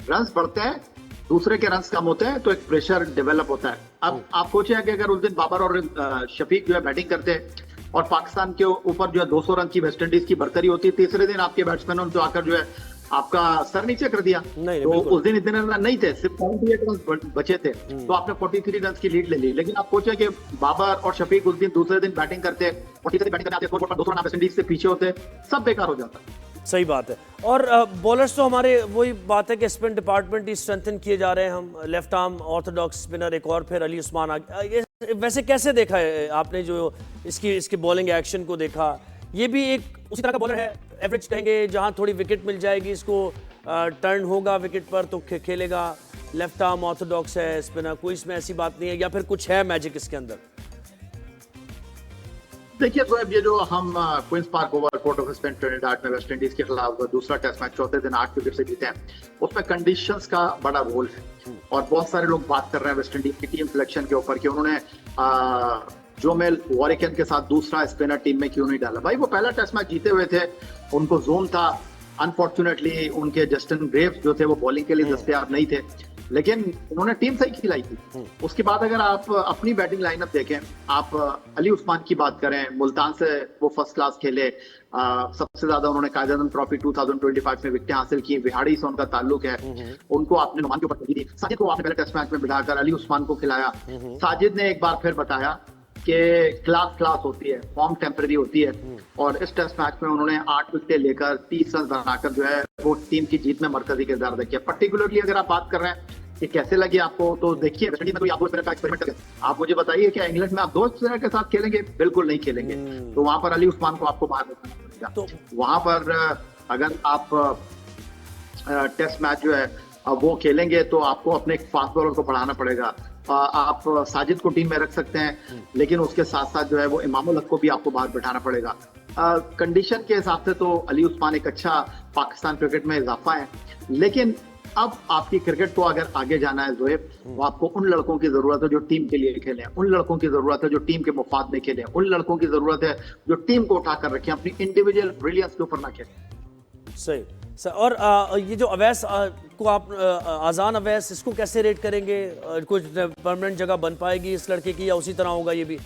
रन्स बढ़ते हैं, दूसरे के रन्स कम होते हैं, तो एक प्रेशर डेवलप होता है। अब आप सोचें कि अगर उस दिन बाबर और शफीक जो है बैटिंग करते हैं और पाकिस्तान के ऊपर जो है 200 रन की वेस्ट इंडीज की बढ़तरी होती, तीसरे दिन आपके बैट्समैनों ने जो आकर जो है आपका सर नीचे कर दिया। तो उस दिन इतने रन नहीं थे, सिर्फ 48 रन बचे थे, तो आपने 43 रन की लीड ले ली। लेकिन आप सोचे कि बाबर और शफीक उस दिन दूसरे दिन बैटिंग करते, 43 बैटिंग करते, 200 रन वेस्ट इंडीज से पीछे होते, सब बेकार हो जाता। सही बात है। और बॉलर्स तो हमारे वही बात है कि स्पिन डिपार्टमेंट ही स्ट्रेंथन किए जा रहे हैं हम। लेफ्ट आर्म ऑर्थोडॉक्स स्पिनर एक और फिर अली उस्मान वैसे कैसे देखा है आपने जो इसकी बॉलिंग एक्शन को देखा? ये भी एक उसी तरह का बॉलर है, एवरेज कहेंगे, जहां थोड़ी विकेट मिल जाएगी इसको, टर्न होगा विकेट पर तो खेलेगा। लेफ्ट आर्म ऑर्थोडॉक्स है स्पिनर, कोई इसमें ऐसी बात नहीं है, या फिर कुछ है मैजिक इसके अंदर? देखिए तो ये जो हम Queen's Park Oval Port of Spain Trinidad में वेस्ट इंडीज के खिलाफ दूसरा टेस्ट मैच चौथे दिन 8 विकेट से जीते हैं, उसमें कंडीशंस का बड़ा रोल है। और बहुत सारे लोग बात कर रहे हैं वेस्ट इंडीज की टीम सिलेक्शन के ऊपर कि उन्होंने जोमेल वॉरिकन के साथ दूसरा स्पिनर टीम में क्यों नहीं डाला। भाई वो पहला टेस्ट मैच जीते हुए थे, उनको जोन था। अनफॉर्चुनेटली उनके जस्टिन ग्रेव्स जो थे वो बॉलिंग के लिए दस्तयाब नहीं थे, लेकिन उन्होंने टीम सही खिलाई थी। उसके बाद अगर आप अपनी बैटिंग लाइनअप देखें, आप अली उस्मान की बात करें, मुल्तान से वो फर्स्ट क्लास खेले, सबसे ज्यादा उन्होंने कायदे-ए-आज़म ट्रॉफी 2025 में विकेटें हासिल की, विहाड़ी से उनका ताल्लुक है, उनको आपने नुमान के ऊपर दी। साजिद को आपने पहले टेस्ट मैच में बिठाकर अली उस्मान को खिलाया। साजिद ने एक बार फिर बताया कि क्लास होती है, फॉर्म टेम्परेरी होती है, और इस टेस्ट मैच में उन्होंने 8 विकेट लेकर 30 रन बनाकर जो है वो टीम की जीत में मरकजी किरदार अदा किया। पर्टिकुलरली अगर आप बात कर रहे हैं कि कैसे लगे आपको, तो देखिए वेस्ट इंडीज में कोई आप 2 स्पिनर का एक्सपेरिमेंट करें। आप मुझे बताइए क्या इंग्लैंड में आप 2 स्पिनर के साथ खेलेंगे? बिल्कुल नहीं खेलेंगे। तो वहां पर अली उस्मान को आपको बाहर रखना पड़ेगा। तो वहां पर अगर आप टेस्ट मैच जो है वो खेलेंगे तो आपको अपने फास्ट बॉलर को बढ़ाना पड़ेगा। आप साजिद को टीम में रख सकते हैं, लेकिन उसके साथ साथ जो है वो इमामुल हक को भी आपको बाहर बिठाना पड़ेगा। कंडीशन के हिसाब से तो अली उस्मान एक अच्छा पाकिस्तान क्रिकेट में इजाफा है, लेकिन अब आपकी क्रिकेट को अगर आगे जाना है जोएब, वो आपको उन लड़कों की जरूरत है जो टीम के लिए खेलें, उन लड़कों की जरूरत है जो टीम के मुफाद में खेलें, उन लड़कों की जरूरत है जो टीम को उठाकर रखें, अपनी इंडिविजुअल ब्रिलियंस के ऊपर ना खेलें। सही सर। और ये जो अवैस को आप आजान अवैस, इसको कैसे रेट करेंगे? कुछ परमानेंट जगह बन पाएगी इस लड़के की, या उसी तरह होगा ये भी?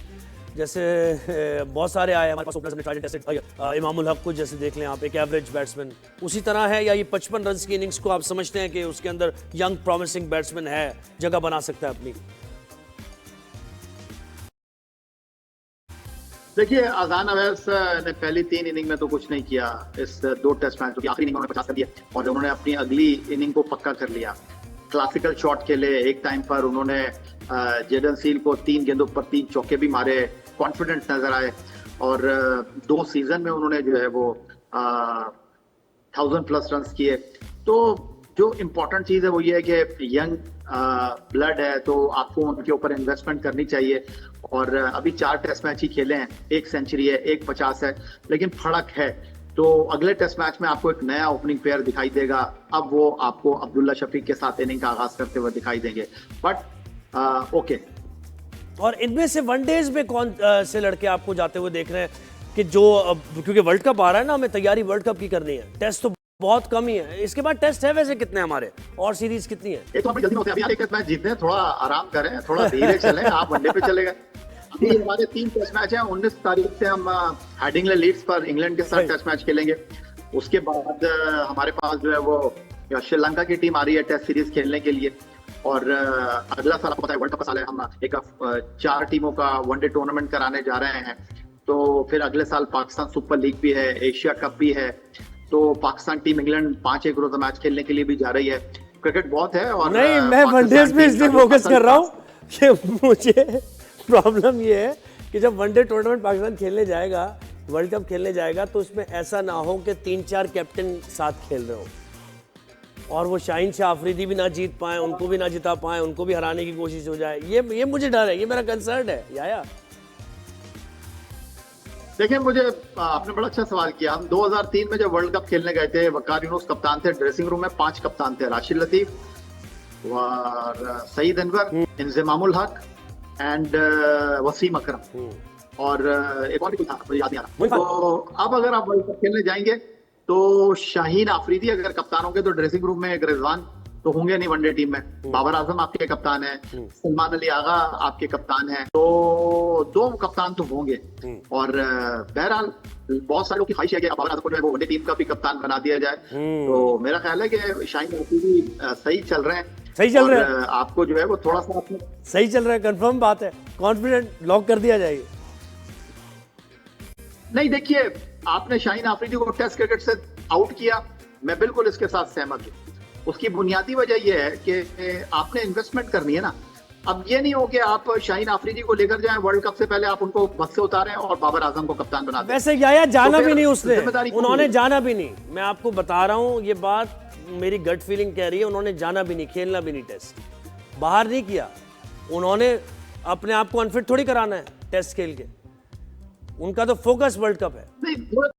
जैसे बहुत सारे आए हमारे पास ओपनर्स ने ट्राई टेस्टेड, इमामुल हक को जैसे देख लें आप, एक एवरेज बैट्समैन, उसी तरह है, या ये 55 रन की इनिंग्स को आप समझते हैं कि उसके अंदर यंग प्रॉमिसिंग बैट्समैन है, जगह बना सकता है अपनी? देखिए आजान अवैस ने पहली 3 इनिंग में तो कुछ नहीं किया। इस 2 टेस्ट मैच की आखिरी इनिंग उन्होंने 50 कर दिया और उन्होंने अपनी अगली इनिंग को पक्का कर लिया। क्लासिकल शॉट खेले, एक टाइम पर उन्होंने जेडन सील को 3 गेंदों पर 3 चौके भी मारे, कॉन्फिडेंट नजर आए, और 2 सीजन में उन्होंने जो है वो 1000+ रन किए। तो जो इम्पोर्टेंट चीज है वो ये है कि यंग ब्लड है, तो आपको उनके ऊपर इन्वेस्टमेंट करनी चाहिए। और अभी 4 टेस्ट मैच ही खेले हैं, 1 सेंचुरी है, 1 50 है, लेकिन फर्क है। तो अगले टेस्ट मैच में आपको एक नया ओपनिंग पेयर दिखाई देगा। अब वो आपको अब्दुल्ला शफीक के साथ इनिंग का आगाज करते हुए दिखाई देंगे। But okay. और इनमें से वनडेज में कौन से लड़के आपको जाते हुए देख रहे हैं कि जो, क्योंकि वर्ल्ड कप आ रहा है ना, हमें तैयारी वर्ल्ड कप की करनी है, टेस्ट तो बहुत कम ही है, इसके बाद टेस्ट है वैसे कितने हमारे, और सीरीज कितनी है? ये तो हम जल्दी होते हैं, अभी एक मैच जीतते हैं, थोड़ा आराम करें, थोड़ा धीरे चलें। आप वनडे पे चले गए। अभी हमारे 3 टेस्ट मैच हैं। 19 तारीख से हम हेडिंग्ले लीड्स पर इंग्लैंड के साथ टेस्ट मैच खेलेंगे। उसके बाद हमारे पास जो है वो श्रीलंका की टीम आ रही है टेस्ट सीरीज खेलने के लिए। और अगला साल आपको पता है वर्ल्ड कप का साल है, हम एक 4 टीमों का वनडे टूर्नामेंट कराने जा रहे हैं। तो फिर अगले साल पाकिस्तान सुपर लीग भी है, एशिया कप भी है। तो पाकिस्तान टीम इंग्लैंड 5 एक रोजा मैच खेलने के लिए भी जा रही है। क्रिकेट बहुत है। और नहीं, मैं वनडेज पे इसलिए फोकस कर रहा हूँ कि मुझे प्रॉब्लम ये है कि जब वनडे टूर्नामेंट पाकिस्तान खेलने जाएगा, वर्ल्ड कप खेलने जाएगा तो उसमें ऐसा ना हो कि 3-4 कैप्टन साथ खेल रहे हो और वो शाहीन शाह अफरीदी भी ना जीत पाए, उनको भी ना जिता पाए, उनको भी हराने की कोशिश हो जाए। ये मुझे डर है, ये मेरा कंसर्न है। या देखिए, मुझे आपने बड़ा अच्छा सवाल किया। हम 2003 में जब वर्ल्ड कप खेलने गए थे, वकार यूनुस कप्तान थे। ड्रेसिंग रूम में 5 कप्तान थे, राशिद लतीफ और सईद अनवर, इंजमामुल हक एंड वसीम अकरम और एक और भी था, मुझे याद नहीं आ रहा। तो अब अगर आप वर्ल्ड कप खेलने जाएंगे तो शाहीन अफरीदी अगर कप्तान होंगे तो ड्रेसिंग रूम में एक रिजवान तो होंगे नहीं वनडे टीम में, बाबर आजम आपके कप्तान है, सलमान अली आगा आपके कप्तान है, तो 2 कप्तान तो होंगे। और बहरहाल बहुत सारे लोग की ख्वाहिश है कि बाबर आजम को जो है वो वनडे टीम का भी कप्तान बना दिया जाए। तो मेरा ख्याल है कि शाहीन अफरीदी सही चल रहे हैं, सही चल रहे हैं। आपको जो है वो थोड़ा सा सही चल रहा है, कंफर्म बात है, कॉन्फिडेंट लॉक कर दिया जाएगा। नहीं, देखिए, आपने शाहीन अफरीदी को टेस्ट क्रिकेट से आउट किया, मैं बिल्कुल इसके साथ सहमत हूँ। उसकी बुनियादी वजह यह है कि आपने इन्वेस्टमेंट करनी है ना। अब ये नहीं हो कि आप शाहीन अफरीदी को लेकर जाएं, वर्ल्ड कप से पहले आप उनको बस से उतारें और बाबर आजम को कप्तान बना दें। वैसे याया जाना भी नहीं उसने, उन्होंने जाना भी नहीं। मैं आपको बता रहा हूँ, ये बात मेरी गट फीलिंग कह रही है, उन्होंने जाना भी नहीं, खेलना भी नहीं, टेस्ट बाहर नहीं किया। उन्होंने अपने आप को अनफिट थोड़ी कराना है टेस्ट खेल के, उनका तो फोकस वर्ल्ड कप है। नहीं,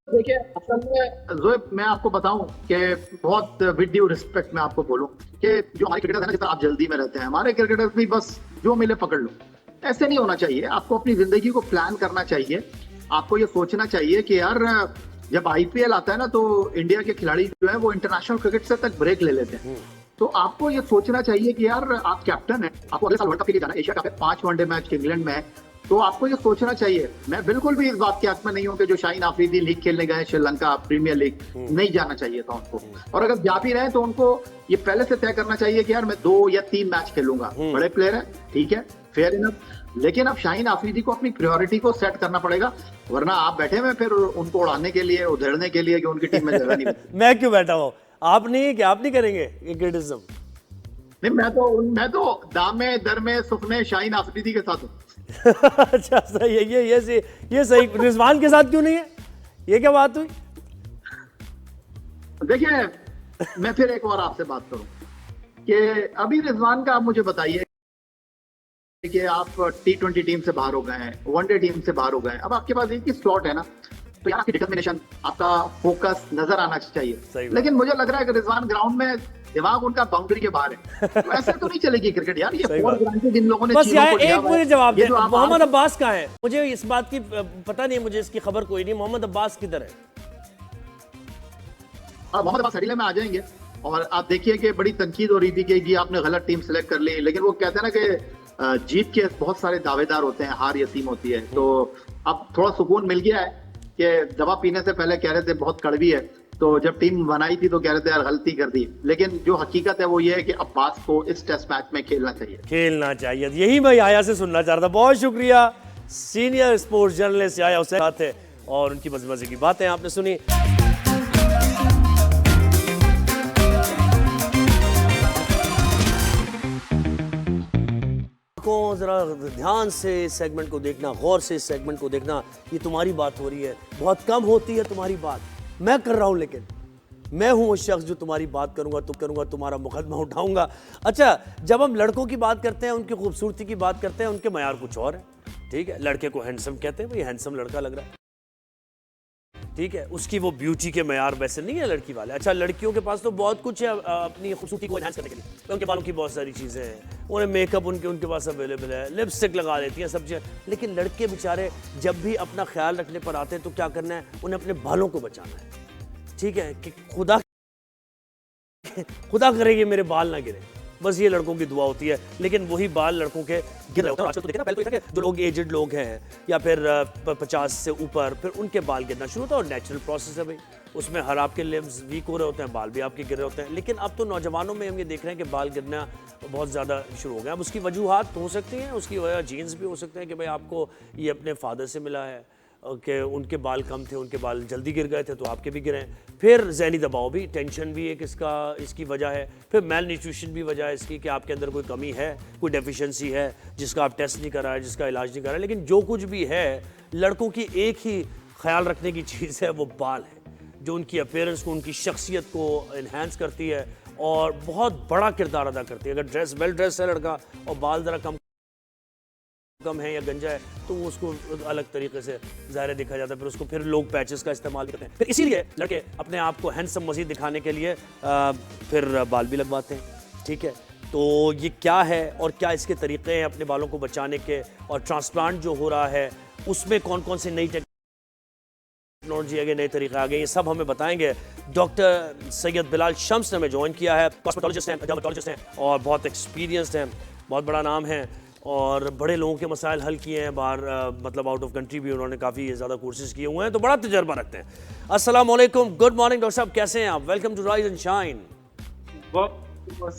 देखिए, असल में ज़ोएब, मैं आपको बताऊं कि बहुत विद ड्यू रिस्पेक्ट मैं आपको बोलूं कि जो हमारे क्रिकेटर है ना, जिस तरह आप जल्दी में रहते हैं, हमारे क्रिकेटर भी बस जो मिले पकड़ लो, ऐसे नहीं होना चाहिए। आपको अपनी जिंदगी को प्लान करना चाहिए। आपको ये सोचना चाहिए कि यार जब आईपीएल आता है ना तो इंडिया के खिलाड़ी जो है वो इंटरनेशनल क्रिकेट से तक ब्रेक ले लेते हैं। तो आपको ये सोचना चाहिए कि यार आप कैप्टन है, आपको अगले साल वर्ल्ड कप के लिए जाना है, एशिया कप है, 5 वनडे मैच इंग्लैंड में है, तो आपको ये सोचना चाहिए। मैं बिल्कुल भी इस बात के हक में नहीं हूं कि जो शाहीन अफरीदी लीग खेलने गए श्रीलंका प्रीमियर लीग, नहीं जाना चाहिए था उनको। और अगर जा भी रहे तो उनको ये पहले से तय करना चाहिए कि यार मैं 2 या 3 मैच खेलूंगा। बड़े प्लेयर है, ठीक है, फेयर इनफ, लेकिन अब शाहीन अफरीदी को अपनी प्रायोरिटी को सेट करना पड़ेगा, वरना आप बैठे हुए फिर उनको उड़ाने के लिए, उधेड़ने के लिए कि उनकी टीम में जगह नहीं मैं क्यों बैठा हूँ? आप नहीं, क्या आप नहीं करेंगे ये क्रिटिसिज्म? नहीं, मैं तो दामे दरमे सुखने शाहीन अफरीदी के साथ हूँ। अच्छा, सही है, ये सही। रिजवान के साथ क्यों नहीं है? ये क्या बात हुई? देखिए, मैं फिर एक और आपसे बात करूं कि अभी रिजवान का आप मुझे बताइए कि आप T20 टीम से बाहर हो गए हैं, वनडे टीम से बाहर हो गए हैं, अब आपके पास एक ही स्लॉट है ना, तो यार आपकी डिटर्मिनेशन, आपका फोकस नजर आना चाहिए। लेकिन मुझे लग रहा है कि रिजवान ग्राउंड में दिमाग उनका बाउंड्री के बाहर है, तो ऐसे तो नहीं चलेगी क्रिकेट यार। ये फॉर ग्रांटेड इन लोगों ने बस यार एक मुझे जवाब दे, मोहम्मद अब्बास कहाँ है? मुझे इस बात की पता नहीं, मुझे इसकी खबर कोई नहीं। मोहम्मद अब्बास किधर है? मोहम्मद अब्बास हडीले में आ जाएंगे और आप देखिए कि बड़ी तनकीद हो रही थी कि जी आपने गलत टीम सेलेक्ट कर ली, लेकिन वो कहते हैं ना कि जीत के बहुत सारे दावेदार होते हैं, हार यतीम होती है। तो अब थोड़ा सुकून मिल गया है कि दवा पीने से पहले कह रहे थे बहुत कड़वी है, तो जब टीम बनाई थी तो कह रहे थे यार गलती कर दी, लेकिन जो हकीकत है वो ये है कि अब्बास को इस टेस्ट मैच में खेलना चाहिए। यही मैं आया से सुनना चाह रहा था। बहुत शुक्रिया। सीनियर स्पोर्ट्स जर्नलिस्ट आया उससे बात है और उनकी मजे की बातें आपने सुनी। जरा ध्यान से इस सेगमेंट को देखना, गौर से इस सेगमेंट को देखना। ये तुम्हारी बात हो रही है, बहुत कम होती है तुम्हारी बात, मैं कर रहा हूं, लेकिन मैं हूं वो शख्स जो तुम्हारी बात करूंगा, तुम्हारा मुकदमा उठाऊंगा। अच्छा, जब हम लड़कों की बात करते हैं, उनकी खूबसूरती की बात करते हैं, उनके मयार कुछ और है, ठीक है। लड़के को हैंडसम कहते हैं, भाई हैंडसम लड़का लग रहा है, ठीक है, उसकी वो ब्यूटी के मयार वैसे नहीं है लड़की वाले। अच्छा, लड़कियों के पास तो बहुत कुछ है अपनी खूबसूरती को एनहांस करने के लिए, उनके बालों की बहुत सारी चीज़ें हैं, उन्हें मेकअप उनके पास अवेलेबल है, लिपस्टिक लगा लेती हैं, सब चीज़ें। लेकिन लड़के बेचारे जब भी अपना ख्याल रखने पर आते हैं तो क्या करना है, उन्हें अपने बालों को बचाना है, ठीक है, कि खुदा करेगी मेरे बाल ना गिरे, बस ये लड़कों की दुआ होती है। लेकिन वही बाल लड़कों के गिर रहे होते हैं। आजकल तो देखना, पहले तो था कि जो लोग एजेड लोग हैं या फिर 50 से ऊपर, फिर उनके बाल गिरना शुरू होता है, और नेचुरल प्रोसेस है भाई, उसमें हर आपके लिम्स वीक हो रहे होते हैं, बाल भी आपके गिर रहे होते हैं। लेकिन अब तो नौजवानों में हम ये देख रहे हैं कि बाल गिरना बहुत ज़्यादा शुरू हो गया। अब उसकी वजूहात हो सकती हैं, उसकी वजह जीन्स भी हो सकते हैं कि भाई आपको ये अपने फादर से मिला है कि उनके बाल कम थे, उनके बाल जल्दी गिर गए थे, तो आपके भी गिरे हैं। फिर ज़हनी दबाव भी, टेंशन भी एक इसकी वजह है। फिर मेल न्यूट्रिशन भी वजह है इसकी कि आपके अंदर कोई कमी है, कोई डेफिशिएंसी है जिसका आप टेस्ट नहीं कराए, जिसका इलाज नहीं कराए। लेकिन जो कुछ भी है, लड़कों की एक ही ख्याल रखने की चीज़ है वो बाल है, जो उनकी अपीयरेंस को, उनकी शख्सियत को इन्हांस करती है और बहुत बड़ा किरदार अदा करती है। अगर वेल ड्रेस है लड़का और बाल ज़रा कम है या गंजा है तो वो उसको अलग तरीके से ज़ाहिर दिखा जाता है, फिर उसको फिर लोग पैचेस का इस्तेमाल करते हैं। फिर इसीलिए लड़के अपने आप को हैंडसम मज़ीद दिखाने के लिए फिर बाल भी लगवाते हैं। ठीक है, तो ये क्या है और क्या इसके तरीके हैं अपने बालों को बचाने के, और ट्रांसप्लांट जो हो रहा है उसमें कौन कौन से नई टेक्नोलॉजी आ गई, नए तरीके आ गए, ये सब हमें बताएंगे। डॉक्टर सैयद बिलाल शम्स ने हमें ज्वाइन किया है, कॉस्मेटोलॉजिस्ट हैं, डर्मेटोलॉजिस्ट हैं और बहुत एक्सपीरियंस्ड हैं, बहुत बड़ा नाम है और बड़े लोगों के मसाइल हल किए हैं बाहर, मतलब आउट ऑफ कंट्री भी उन्होंने काफ़ी ज़्यादा कोर्सेज किए हुए हैं, तो बड़ा तजर्बा रखते हैं। अस्सलाम वालेकुम, गुड मॉर्निंग डॉक्टर साहब, कैसे हैं आप? Welcome to rise and shine.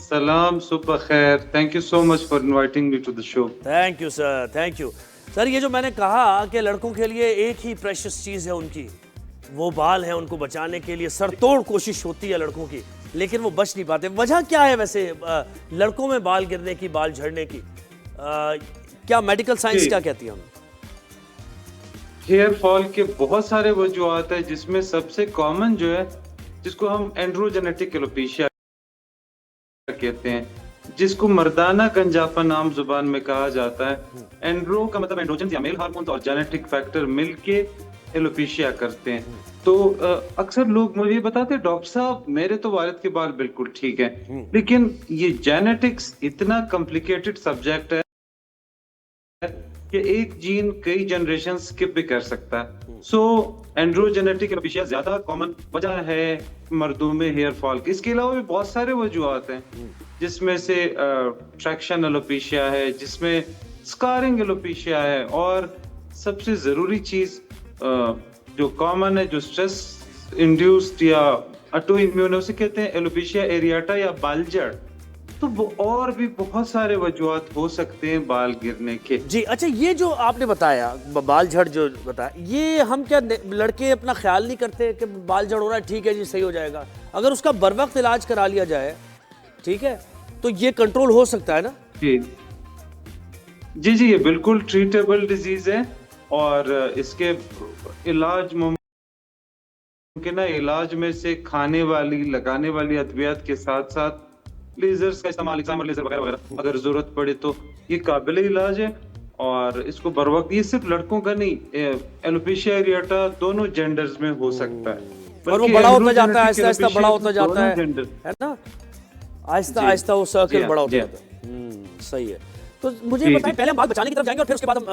सलाम, सुबह खैर, thank you so much for inviting me to the show. Thank you sir, thank you sir. ये जो मैंने कहा कि लड़कों के लिए एक ही प्रेशियस चीज़ है उनकी, वो बाल है, उनको बचाने के लिए सरतोड़ कोशिश होती है लड़कों की, लेकिन वो बच नहीं पाते। वजह क्या है वैसे लड़कों में बाल गिरने की, बाल झड़ने की? क्या मेडिकल साइंस क्या कहती है? हेयर फॉल के बहुत सारे वजूहात है, जिसमें सबसे कॉमन जो है, जिसको हम एंड्रोजेनेटिक एलोपेशिया कहते हैं, जिसको मर्दाना गंजापन आम जुबान में कहा जाता है। एंड्रो का मतलब एंड्रोजन या मेल हार्मोन और जेनेटिक फैक्टर मिलके एलोपेशिया करते हैं। तो अक्सर लोग मुझे बताते हैं, डॉक्टर साहब मेरे तो वालिद के बाल बिल्कुल ठीक है, लेकिन ये जेनेटिक्स इतना कॉम्प्लिकेटेड सब्जेक्ट है कि एक जीन कई जनरेशन स्किप भी कर सकता है। सो एंड्रोजेनेटिक एलोपेशिया ज्यादा कॉमन वजह है मर्दों में हेयर फॉल की। इसके अलावा भी बहुत सारे वजूहात हैं, जिसमें से ट्रैक्शन एलोपेशिया है, जिसमें स्कारिंग एलोपेशिया है, और सबसे जरूरी चीज जो कॉमन है, जो स्ट्रेस इंड्यूस्ड या ऑटो इम्यून उसे कहते हैं एलोपेशिया एरियाटा या बालजड़। तो वो और भी बहुत सारे वजूहात हो सकते हैं बाल गिरने के। जी अच्छा, ये जो आपने बताया बाल झड़ जो बताया, ये हम क्या लड़के अपना ख्याल नहीं करते कि बाल झड़ हो रहा है, ठीक है जी सही हो जाएगा? अगर उसका बर वक्त इलाज करा लिया जाए, ठीक है, तो ये कंट्रोल हो सकता है ना? जी जी जी, ये बिल्कुल ट्रीटेबल डिजीज है और इसके इलाज मुमकिन है। इलाज में से खाने वाली, लगाने वाली अद्वियात के साथ साथ लेजर्स का इस्तेमाल, एक्साइमर लेजर वगैरह वगैरह अगर जरूरत पड़े तो ये काबिल इलाज है। और इसको बर वक्त, ये सिर्फ लड़कों का नहीं, एलोपेशिया एरियाटा दोनों जेंडर्स में हो सकता है, और वो बड़ा होता जाता है, आहिस्ता आहिस्ता बड़ा होता जाता है ना, आहिस्ता आहिस्ता वो सर्कल बड़ा होता जाता है। सही है। तो मुझे बताएं, पहले हम बाल बचाने की तरफ जाएंगे और फिर उसके बाद हम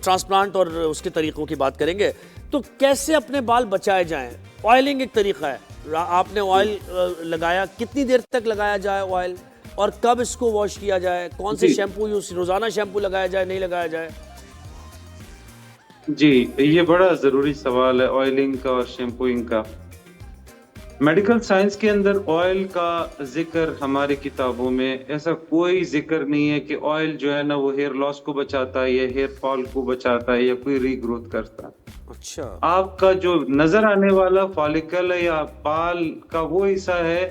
ट्रांसप्लांट और उसके तरीकों की बात करेंगे। तो कैसे अपने बाल बचाए जाएं? ऑयलिंग एक तरीका है, आपने ऑयल लगाया, कितनी देर तक लगाया जाए ऑयल, और कब इसको वॉश किया जाए, कौन से शैम्पू यूज, रोजाना शैम्पू लगाया जाए, नहीं लगाया जाए? जी, ये बड़ा जरूरी सवाल है ऑयलिंग का और शैम्पूइंग का। मेडिकल साइंस के अंदर ऑयल का जिक्र हमारे किताबों में ऐसा कोई जिक्र नहीं है कि ऑयल जो है ना वो हेयर लॉस को बचाता है या हेयर फॉल को बचाता है या कोई रीग्रोथ करता है। अच्छा, आपका जो नजर आने वाला फॉलिकल है या बाल का वो हिस्सा है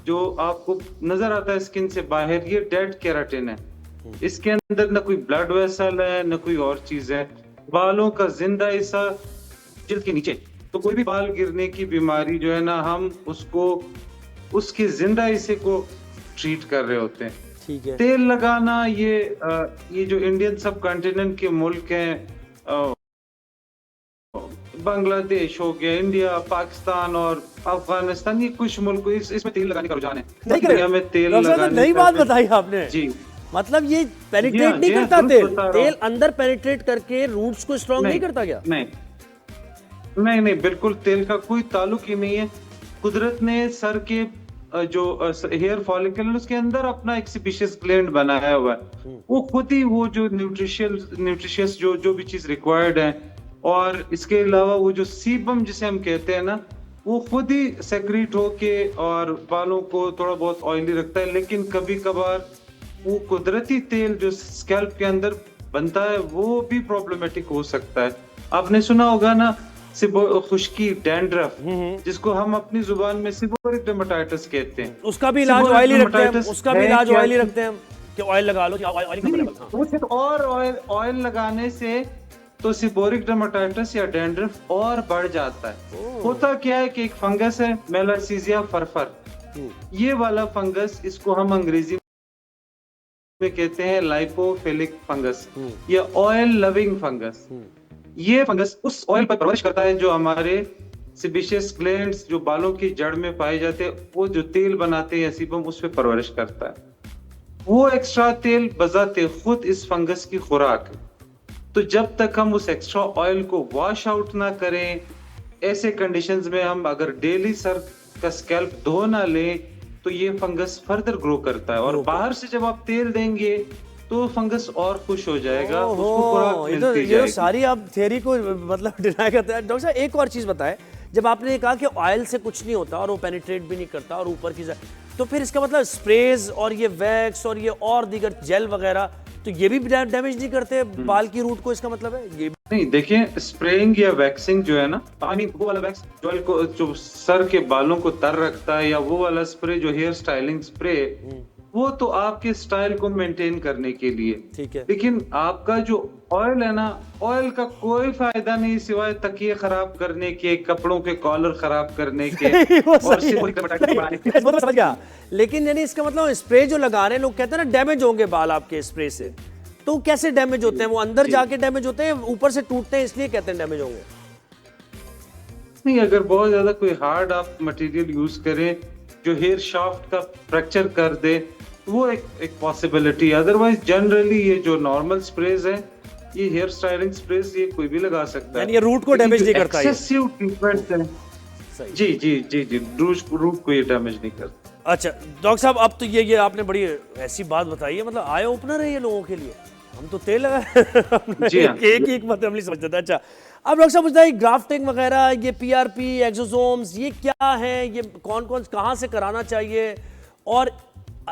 जो आपको नजर आता है स्किन से बाहर, ये डेड केराटिन है। इसके अंदर ना कोई ब्लड वेसल है ना कोई और चीज है। बालों का जिंदा हिस्सा जिल्द के नीचे, तो कोई भी बाल गिरने की बीमारी जो है ना, हम उसको उसके जिंदा हिस्से को ट्रीट कर रहे होते हैं। ठीक है। तेल लगाना, ये जो इंडियन सब कॉन्टिनेंट के मुल्क हैं, बांग्लादेश हो गया, इंडिया, पाकिस्तान और अफगानिस्तान, ये कुछ मुल्क इसमें तेल लगाने का रुझान है। दुनिया में तेल लगाने नई बात बताई आपने जी, मतलब ये पेनिट्रेट नहीं करता तेल अंदर पेनिट्रेट करके रूट्स को स्ट्रॉन्ग नहीं करता क्या? नहीं, बिल्कुल तेल का कोई ताल्लुक ही नहीं है। कुदरत ने सर के जो हेयर फॉलिकल है उसके अंदर अपना एक स्पीशीज ग्लैंड बनाया हुआ है, वो खुद ही वो जो न्यूट्रिशियस जो भी चीज रिक्वायर्ड है, और इसके अलावा वो जो सीबम जिसे हम कहते हैं ना, वो खुद ही सेक्रेट होके और बालों को थोड़ा बहुत ऑयली रखता है। लेकिन कभी कभार वो कुदरती तेल जो स्कैल्प के अंदर बनता है वो भी प्रॉब्लमेटिक हो सकता है। आपने सुना होगा ना खुश्की, डैंड्रफ, जिसको हम अपनी जुबान में सीबोरिक डर्मेटाइटिस कहते हैं, उसका भी इलाज ऑयली रखते हैं, उसका भी इलाज ऑयली रखते हैं कि ऑयल लगा लो, और ऑयल लगाने से तो सीबोरिक डर्मेटाइटिस या डैंड्रफ और बढ़ जाता है। होता क्या है कि एक फंगस है मेलासीजिया फरफर, ये वाला फंगस, इसको हम अंग्रेजी में कहते हैं लाइपोफिलिक फंगस या ऑयल लविंग फंगस। ये फंगस उस ऑयल पर परवरिश करता है जो हमारे सेबेशियस ग्लैंड्स जो बालों की जड़ में पाए जाते हैं, वो जो तेल बनाते हैं सीबम, उस पे परवरिश करता है। वो एक्स्ट्रा तेल बजाते खुद इस फंगस की खुराक है। तो जब तक हम उस एक्स्ट्रा ऑयल को वॉश आउट ना करें, ऐसे कंडीशंस में हम अगर डेली सर का स्कैल्प धो ना लें, तो ये फंगस फर्दर ग्रो करता है। और बाहर से जब आप तेल देंगे तो फंगस और खुश हो जाएगा, उसको खुराक मिलती ये जाएगी। सारी आप थियरी को मतलब डिनाई करते हैं। डॉक्टर साहब एक और चीज बताएं, जब आपने ये कहा कि ऑयल से कुछ नहीं होता और वो पेनिट्रेट भी नहीं करता और ऊपर की तो फिर इसका मतलब स्प्रेज और ये वैक्स और ये और दीगर जेल वगैरह, तो ये भी डैमेज नहीं करते बाल की रूट को, इसका मतलब है ये नहीं, देखिए स्प्रेइंग या वैक्सिंग जो है ना, पानी वो वाला वैक्स जो सर के बालों को तर रखता है, या वो वाला स्प्रे जो हेयर स्टाइलिंग स्प्रे, वो तो आपके स्टाइल को मेंटेन करने के लिए ठीक है। लेकिन आपका जो ऑयल है ना, ऑयल का कोई फायदा नहीं सिवाय तकिए खराब करने के, कपड़ों के कॉलर खराब करने के और समझ गया। लेकिन यानी इसका मतलब स्प्रे जो लगा रहे हैं लोग कहते हैं ना डैमेज होंगे बाल आपके स्प्रे से, तो कैसे डैमेज होते हैं? वो अंदर जाके डैमेज होते हैं, ऊपर से टूटते हैं इसलिए कहते हैं डैमेज होंगे? नहीं, अगर बहुत ज्यादा कोई हार्ड आप मटेरियल यूज करें जो हेयर शाफ्ट का फ्रैक्चर कर दे, वो एक पॉसिबिलिटी। अदरवाइज जनरली ये जो नॉर्मल स्प्रेज है, ये हेयर स्टाइलिंग स्प्रेज, ये कोई भी लगा सकता है, ये रूट को डैमेज नहीं करता है। एक्सेसिव ट्रीटमेंट है जी जी जी जी, रूट को ये डैमेज नहीं करता। अच्छा डॉक्टर साहब, अब तो ये आपने बड़ी ऐसी बात बताई है, मतलब आई ओपनर है ये लोगों के लिए। हम तो तेल लगा जी हाँ। एक मतलब नहीं समझते थे। अच्छा अब डॉक्टर साहब बताइए, ग्राफ्टिंग वगैरह, ये पीआरपी, एक्सोसोम्स, ये क्या है, ये कौन कौन कहाँ से कराना चाहिए? और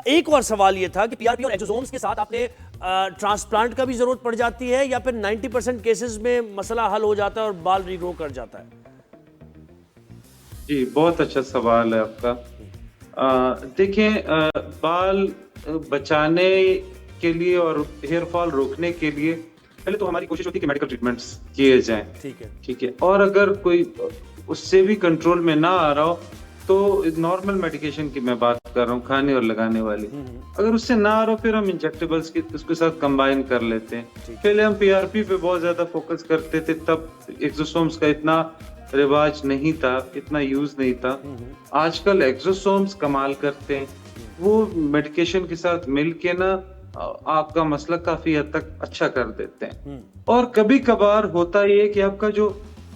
एक और सवाल ये था कि पीआरपी और एक्सोसोम्स के साथ आपने ट्रांसप्लांट का भी जरूरत पड़ जाती है, या फिर 90% केसेस में मसला हल हो जाता है और बाल रीग्रो कर जाता है? जी, बहुत अच्छा सवाल है आपका। देखिए, बाल बचाने के लिए और हेयर फॉल रोकने के लिए पहले तो हमारी कोशिश होती है कि मेडिकल ट्रीटमेंट्स किए जाएं। ठीक है। और अगर कोई उससे भी कंट्रोल में ना आ रहा हो, तो नॉर्मल मेडिकेशन की मैं बात कर रहा हूँ, खाने और लगाने वाली। अगर उससे ना आ रहा हो, फिर हम इंजेक्टेबल्स की उसके साथ कंबाइन कर लेते हैं। पहले हम पीआरपी पे बहुत ज्यादा फोकस करते थे, तब एक्सोसोम्स का इतना रिवाज नहीं था, इतना यूज नहीं था। आजकल एक्सोसोम्स कमाल करते हैं, वो मेडिकेशन के साथ मिल के ना आपका मसला काफी हद तक अच्छा कर देते हैं। और कभी कभार होता ये कि आपका जो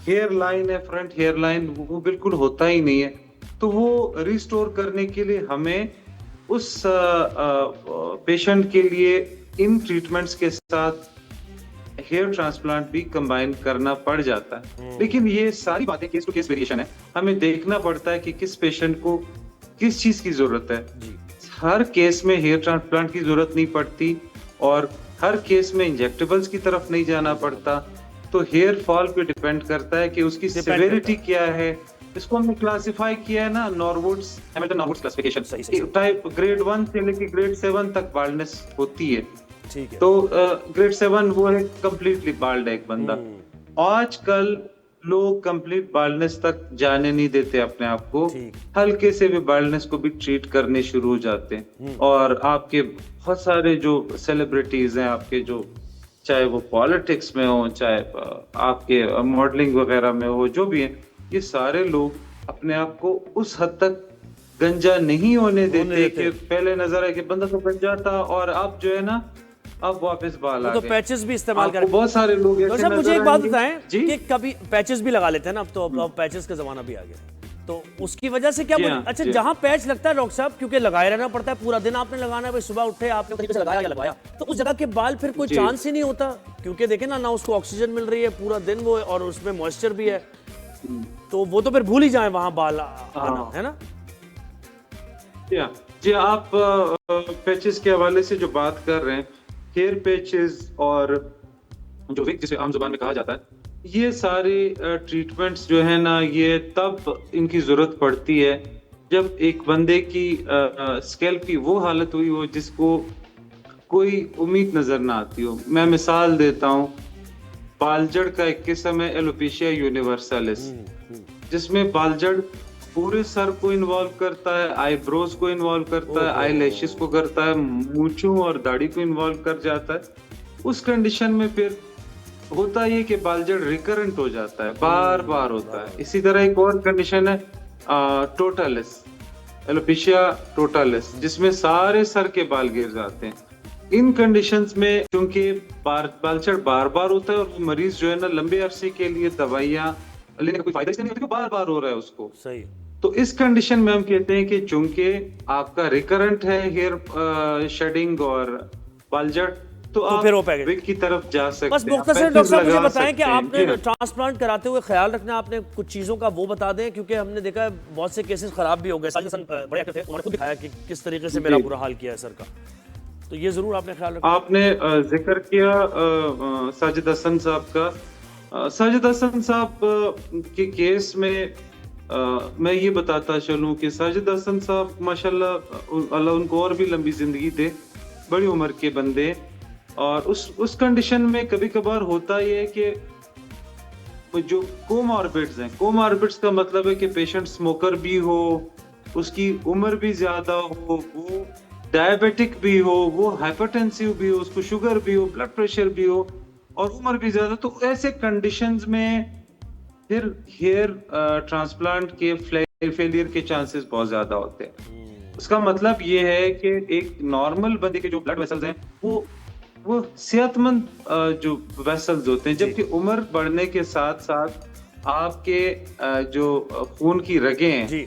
हेयर लाइन है, फ्रंट हेयर लाइन, वो बिल्कुल होता ही नहीं है, तो वो रिस्टोर करने के लिए हमें उस पेशेंट के लिए इन ट्रीटमेंट्स के साथ हेयर ट्रांसप्लांट भी कंबाइन करना पड़ जाता है। लेकिन ये सारी बातें केस टू केस वेरिएशन है, हमें देखना पड़ता है कि किस पेशेंट को किस चीज की जरूरत है। हर केस में हेयर ट्रांसप्लांट की जरूरत नहीं पड़ती, और हर केस में इंजेक्टेबल्स की तरफ नहीं जाना पड़ता। तो हेयर फॉल पे डिपेंड करता है कि उसकी सिवियरिटी क्या है। इसको हमने क्लासिफाई किया है ना, नॉरवुड्स, हैमिल्टन नॉरवुड्स क्लासिफिकेशन टाइप, ग्रेड 1 से लेकर ग्रेड 7 तक बाल्डनेस होती है। ठीक है। तो ग्रेड 7 वो है कंप्लीटली बाल्ड है एक बंदा। आजकल लोग कंप्लीट बाल्डनेस तक जाने नहीं देते अपने आप को, हल्के से भी बाल्डनेस को भी ट्रीट करने शुरू हो जाते हैं। और आपके बहुत सारे जो सेलिब्रिटीज हैं आपके, जो चाहे वो पॉलिटिक्स में हो, चाहे आपके मॉडलिंग वगैरह में हो, जो भी है, ये सारे लोग अपने आप को उस हद तक गंजा नहीं होने देते कि पहले नजर आए कि बंदा तो गंजा था और अब जो है ना, अब वापस बाल आ गए। तो पैचेस भी इस्तेमाल करें, बहुत सारे लोग ऐसे तो मुझे एक बात बताएं कि कभी पैचेस भी लगा लेते हैं ना, अब तो अब पैचेस का जमाना भी आ गया, तो उसकी वजह से क्या अच्छा जहां पैच लगता है डॉक्टर साहब, क्योंकि लगाए रहना पड़ता है, पूरा दिन आपने लगाना है, भाई सुबह उठे आपने कहीं से लगाया या लगाया, तो उस जगह के बाल फिर कोई चांस ही नहीं होता, क्योंकि देखे ना उसको ऑक्सीजन मिल रही है पूरा दिन वो, और उसमें मॉइस्चर भी है, तो वो तो फिर भूल ही जाए वहां बाल आना, है ना? जी, आप पैचेस के हवाले से जो बात कर रहे हैं, हेयर पैचेस और जो विग जिसे आम जुबान में कहा जाता है, ये सारे ट्रीटमेंट्स जो है ना, ये तब इनकी जरूरत पड़ती है जब एक बंदे की स्कैल्प की वो हालत हुई हो जिसको कोई उम्मीद नजर ना आती हो। मैं मिसाल देता हूँ, बालजड़ का एक किस्म है एलोपेशिया यूनिवर्सलिस, जिसमें बालजड़ पूरे सर को इन्वॉल्व करता है, आईब्रोज को इन्वॉल्व करता है, आई लैशेस को करता है, मूंछों और दाढ़ी को इन्वॉल्व कर जाता है। उस कंडीशन में फिर होता ये कि बालजड़ रिकरेंट हो जाता है, बार बार होता है। इसी तरह एक और कंडीशन है टोटालिस, एलोपेशिया टोटालिस, जिसमें सारे सर के बाल गिर जाते हैं। इन कंडीशंस में क्योंकि बालचड़ बार बार होता है और मरीज जो है ना लंबे अरसे के लिए दवाइयां लेने का कोई फायदा नहीं होता, बार बार हो रहा है उसको। सही। तो इस कंडीशन में हम कहते हैं कि चूंकि आपका रिकरेंट है हेयर शेडिंग और बालजड़, तो आप फिर वो पैकेज विग की तरफ जा सकते बस हैं। मुख्तसर डॉक्टर साहब मुझे लगा बताएं कि सकते हैं। आपने ट्रांसप्लांट कराते हुए ख्याल रखना आपने कुछ चीज़ों का, वो बता दें, क्योंकि हमने देखा है बहुत से केसेस खराब भी हो गए। साजिद हसन बड़े एक्टर थे, उन्होंने खुद दिखाया कि किस तरीके से मेरा बुरा हाल किया है सर का, तो ये जरूर आपने ख्याल रखा। आपने जिक्र किया साजिद हसन साहब का। साजिद हसन साहब के केस में मैं ये बताता चलूं कि साजिद हसन साहब माशाल्लाह अल्लाह उनको और भी लंबी जिंदगी दे, बड़ी उम्र के बंदे। और उस कंडीशन में कभी कभार होता ये है कि जो कोमॉर्बिड्स हैं, कोमॉर्बिड्स का मतलब है कि पेशेंट स्मोकर भी हो, उसकी उम्र भी ज्यादा हो, वो डायबिटिक भी हो, वो हाइपरटेंसिव भी हो, उसको शुगर भी हो, ब्लड प्रेशर भी हो और उम्र भी ज्यादा, तो ऐसे कंडीशंस में फिर हेयर ट्रांसप्लांट के फेलियर के चांसेस बहुत ज्यादा होते हैं। उसका मतलब ये है कि एक नॉर्मल बंदे के जो ब्लड वेसल्स हैं वो सेहतमंद जो वेसल्स होते हैं, जबकि उम्र बढ़ने के साथ साथ आपके जो खून की रगें हैं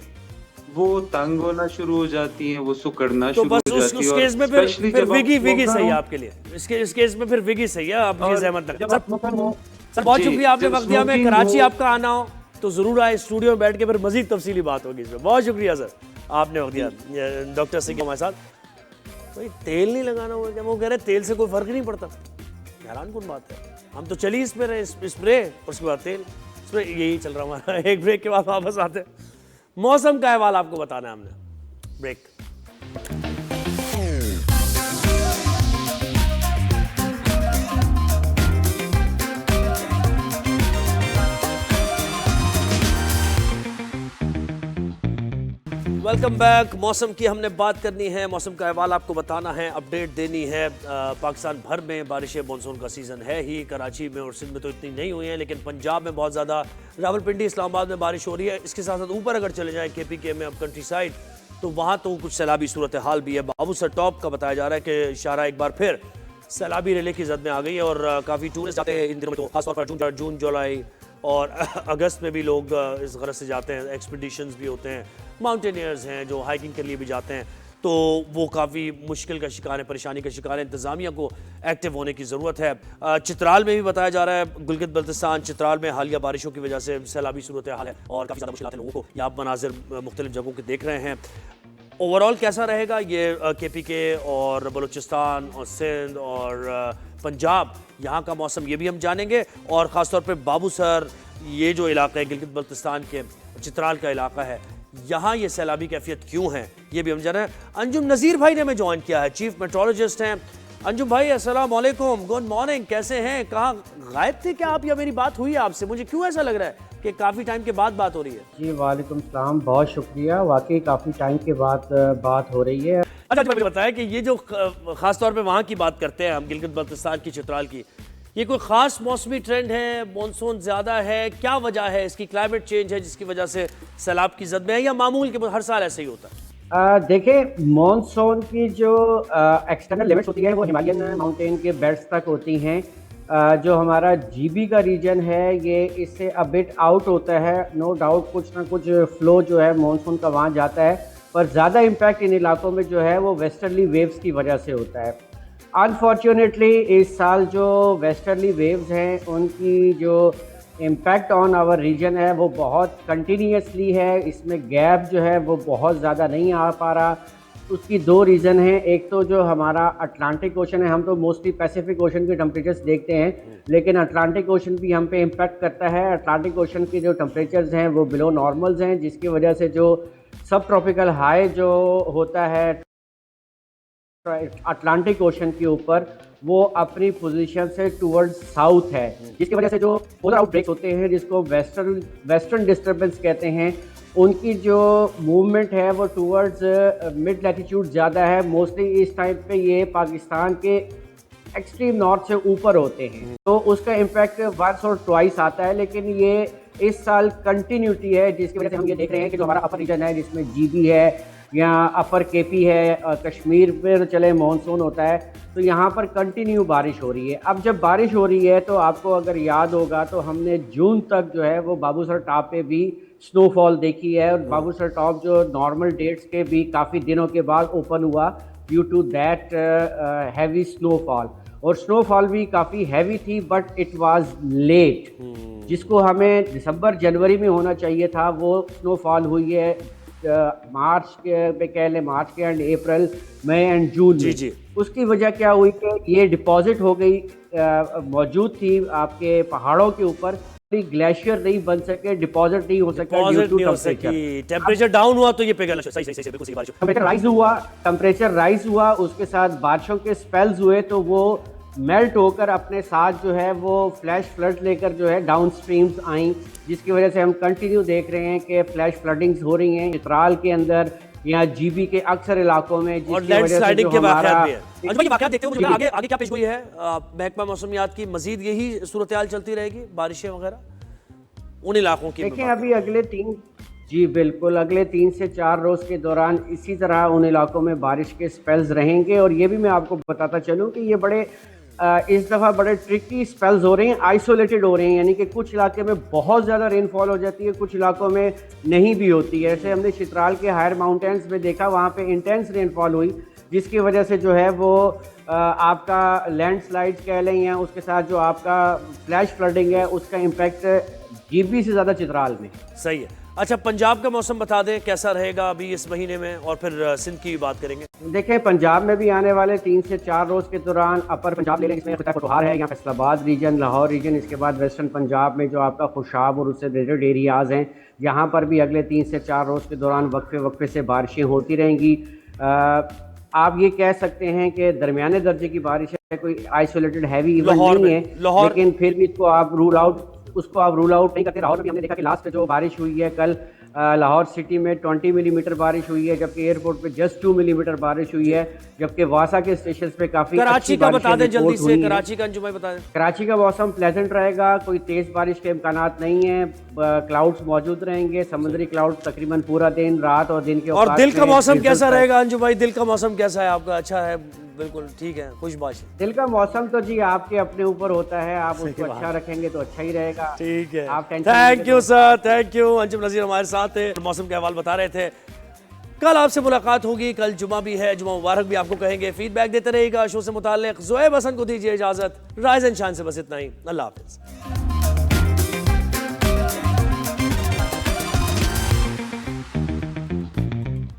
वो तंग होना शुरू हो जाती हैं, वो सिकुड़ना तो शुरू हो बस जाती है। उस केस में फिर विगी सही है आपके लिए, इस केस में फिर विगी सही है, आप ये सहमत हैं? सर बहुत शुक्रिया आपने वक्त दिया, हमें कराची आपका आना हो तो जरूर आए, स्टूडियो में बैठ के फिर मजीद तफसीली बात होगी इसमें। बहुत शुक्रिया सर आपने वक्त दिया। डॉक्टर सिंह हमारे साथ। भाई तेल नहीं लगाना हुआ क्या? वो कह रहे तेल से कोई फर्क नहीं पड़ता, हैरान कौन बात है। हम तो चलिए इसमें रहे, स्प्रे और उसके बाद तेल, स्प्रे, यही चल रहा हमारा। एक ब्रेक के बाद वापस आते हैं, मौसम का अहवाल आपको बताना है हमने। ब्रेक। Welcome back. मौसम की हमने बात करनी है, मौसम का अहवाल आपको बताना है, अपडेट देनी है। पाकिस्तान भर में बारिशें, मानसून का सीज़न है ही। कराची में और सिंध में तो इतनी नहीं हुई हैं, लेकिन पंजाब में बहुत ज़्यादा, रावलपिंडी, इस्लामाबाद में बारिश हो रही है। इसके साथ साथ ऊपर अगर चले जाएँ KPK में, अब कंट्री साइड, तो वहाँ तो कुछ सैलाबी सूरत हाल भी है। बाबूसर टॉप का बताया जा रहा है कि शाहरा एक बार फिर सैलाबी रेले की जद में आ गई है और काफ़ी टूरिस्ट आते हैं इन दिनों में, तो खासतौर पर जून जुलाई और अगस्त में भी लोग इस गरज से जाते हैं। एक्सपीडिशंस भी होते हैं, माउंटेनियर्स हैं जो हाइकिंग के लिए भी जाते हैं, तो वो काफ़ी मुश्किल का शिकार है, परेशानी का शिकार है। इंतज़ामिया को एक्टिव होने की ज़रूरत है। चित्राल में भी बताया जा रहा है, गुलगित बल्तिस्तान चित्राल में हालिया बारिशों की वजह से सैलाबी सूरत हाल है और काफ़ी ज़्यादा मुश्किल लोगों को। या आप मनाजिर मुख्तलिफ जगहों के देख रहे हैं। ओवरऑल कैसा रहेगा ये KPK और बलूचिस्तान और सिंध और पंजाब, यहाँ का मौसम, ये भी हम जानेंगे। और ख़ासतौर पे बाबूसर, ये जो इलाका है गिलगित बल्तिस्तान के, चित्राल का इलाका है, यहाँ ये सैलाबी कैफियत क्यों है, ये भी हम जान रहे हैं। अंजुम नज़ीर भाई ने हमें ज्वाइन किया है, चीफ मेट्रोलॉजिस्ट हैं। अंजुम भाई अस्सलाम वालेकुम, गुड मॉर्निंग, कैसे हैं? कहाँ गायब थे क्या आप, या मेरी बात हुई आपसे? मुझे क्यों ऐसा लग रहा है कि काफ़ी टाइम के बाद बात हो रही है? जी वालेकुम सलाम, बहुत शुक्रिया, वाकई काफ़ी टाइम के बाद बात हो रही है। अच्छा मुझे बताया कि ये जो ख़ास तौर पे वहाँ की बात करते हैं हम, गिलगित बल्तिस्तान की, चित्राल की, ये कोई ख़ास मौसमी ट्रेंड है, मानसून ज़्यादा है, क्या वजह है इसकी? क्लाइमेट चेंज है जिसकी वजह से सैलाब की जद में है, या मामूल के हर साल ऐसे ही होता है? देखिए, मानसून की जो एक्सटर्नल लिमिट्स होती है वो हिमालयन माउंटेन के बेल्ट्स तक होती हैं। जो हमारा GB का रीजन है ये इससे अ बिट आउट होता है, नो डाउट कुछ ना कुछ फ्लो जो है मानसून का वहाँ जाता है, पर ज़्यादा इम्पैक्ट इन इलाकों में जो है वो वेस्टर्ली वेव्स की वजह से होता है। अनफॉर्चुनेटली इस साल जो वेस्टर्ली वेव्स हैं उनकी जो इम्पैक्ट ऑन आवर रीजन है वो बहुत कंटिन्यूसली है, इसमें गैप जो है वो बहुत ज़्यादा नहीं आ पा रहा। उसकी दो रीज़न हैं, एक तो जो हमारा अटलांटिक ओशन है, हम तो मोस्टली पैसिफिक ओशन के टेम्परेचर्स देखते हैं, लेकिन अटलांटिक ओशन भी हम पे इम्पैक्ट करता है। अटलांटिक ओशन के जो टेम्परेचर्स हैं वो बिलो नॉर्मल्स हैं, जिसकी वजह से जो सब ट्रॉपिकल हाई जो होता है अटलांटिक ओशन के ऊपर वो अपनी पोजीशन से टुवर्ड्स साउथ है, जिसकी वजह से जो पोलर आउटब्रेक्स होते हैं जिसको वेस्टर्न डिस्टर्बेंस कहते हैं, उनकी जो मूवमेंट है वो टुवर्ड्स मिड लैटिट्यूड ज़्यादा है। मोस्टली इस टाइम पे ये पाकिस्तान के एक्सट्रीम नॉर्थ से ऊपर होते हैं, तो उसका इम्पैक्ट वंस और ट्वाइस आता है। लेकिन ये इस साल कंटिन्यूटी है, जिसकी वजह से हम ये देख रहे हैं कि जो हमारा अपर रीजन है जिसमें जीबी है या अपर केपी है, कश्मीर में तो चले मानसून होता है, तो यहाँ पर कंटिन्यू बारिश हो रही है। अब जब बारिश हो रही है तो आपको अगर याद होगा तो हमने जून तक जो है वो बाबूसर टॉप पे भी स्नोफॉल देखी है, और बाबूसर टॉप जो नॉर्मल डेट्स के भी काफ़ी दिनों के बाद ओपन हुआ due to that heavy snowfall, और स्नोफॉल भी काफ़ी हैवी थी बट इट वाज लेट, जिसको हमें दिसंबर जनवरी में होना चाहिए था वो स्नोफॉल हुई है मार्च के कह लें, मार्च के and April May and June में। जी। उसकी वजह क्या हुई कि ये डिपॉजिट हो गई, मौजूद थी आपके पहाड़ों के ऊपर, ग्लेशियर नहीं बन सके, डिपॉजिट नहीं हो सका, टेम्परेचर डाउन हुआ तो ये पिघल, सही बिल्कुल सही, बारिश टेम्परेचर राइज हुआ, उसके साथ बारिशों के स्पेल्स हुए, तो वो मेल्ट होकर अपने साथ जो है वो फ्लैश फ्लड लेकर जो है डाउन स्ट्रीम्स आई, जिसकी वजह से हम कंटिन्यू देख रहे हैं कि फ्लैश फ्लडिंग्स हो रही हैं चित्राल के अंदर या जीबी के अक्सर इलाकों में, और लैंडस्लाइडिंग के वाकयात भी है। अंजुम, ये वाकयात देखते हुए आगे क्या पेश गोई है महकमा मौसमियात की? मजीद यही सूरत हाल चलती रहेगी, बारिशें वगैरह उन इलाकों की? देखें अभी अगले 3 से 4 रोज के दौरान इसी तरह उन इलाकों में बारिश के स्पेल्स रहेंगे। और ये भी मैं आपको बताता चलूँ कि ये बड़े इस दफ़ा बड़े ट्रिकी स्पेल्स हो रहे हैं, आइसोलेटेड हो रहे हैं, यानी कि कुछ इलाके में बहुत ज़्यादा रेनफॉल हो जाती है, कुछ इलाकों में नहीं भी होती है। ऐसे हमने चित्राल के हायर माउंटेन्स में देखा, वहाँ पे इंटेंस रेनफॉल हुई, जिसकी वजह से जो है वो आपका लैंडस्लाइड्स कह लें या उसके साथ जो आपका फ्लैश फ्लडिंग है उसका इम्पैक्ट जीबी से ज़्यादा चित्राल में। सही है। अच्छा, पंजाब का मौसम बता दें कैसा रहेगा अभी इस महीने में, और फिर सिंध की भी बात करेंगे। देखें पंजाब में भी आने वाले 3 से 4 रोज के दौरान अपर पंजाब ले लें, इसमें पटवार है, यहाँ फैसलाबाद रीजन, लाहौर रीजन, इसके बाद वेस्टर्न पंजाब में जो आपका खुशाब और उससे रिलेटेड एरियाज़ हैं, यहाँ पर भी अगले 3 से 4 रोज़ के दौरान वक्फे से बारिशें होती रहेंगी। आप ये कह सकते हैं कि दरमियाने दर्जे की बारिश है, कोई आइसोलेटेड हैवी इवेंट नहीं है, लेकिन फिर भी उसको आप रूल आउट नहीं करते। लाहौर में हमने देखा कि लास्ट जो बारिश हुई है कल लाहौर सिटी में 20 मिलीमीटर बारिश हुई है, जबकि एयरपोर्ट पे जस्ट 2 मिलीमीटर बारिश हुई है, जबकि वासा के स्टेशन पे काफी कराची का बता दें जल्दी से, कराची का अंजुम बता दें। कराची का मौसम प्लेजेंट रहेगा, कोई तेज बारिश के इम्कानात नहीं है, क्लाउड्स मौजूद रहेंगे, समुद्री क्लाउड तकरीबन पूरा दिन, रात और दिन के। और दिल का मौसम कैसा रहेगा अंजुम भाई? दिल का मौसम कैसा है आपका? अच्छा है, बिल्कुल ठीक है, खुशबाश। दिल का मौसम तो जी आपके अपने ऊपर होता है, आप उसको अच्छा रखेंगे तो अच्छा ही रहेगा। ठीक है, आप thank you sir, thank you. Anjum Nazir हमारे साथ थे, मौसम के हवाल बता रहे थे। कल आपसे मुलाकात होगी, कल जुमा भी है, जुमा मुबारक भी आपको कहेंगे। फीडबैक देते रहेगा शो से मुताल्लिक। ज़ोएब हसन को दीजिए इजाजत। राइज एंड शाइन से बस इतना ही, अल्लाह हाफिज़।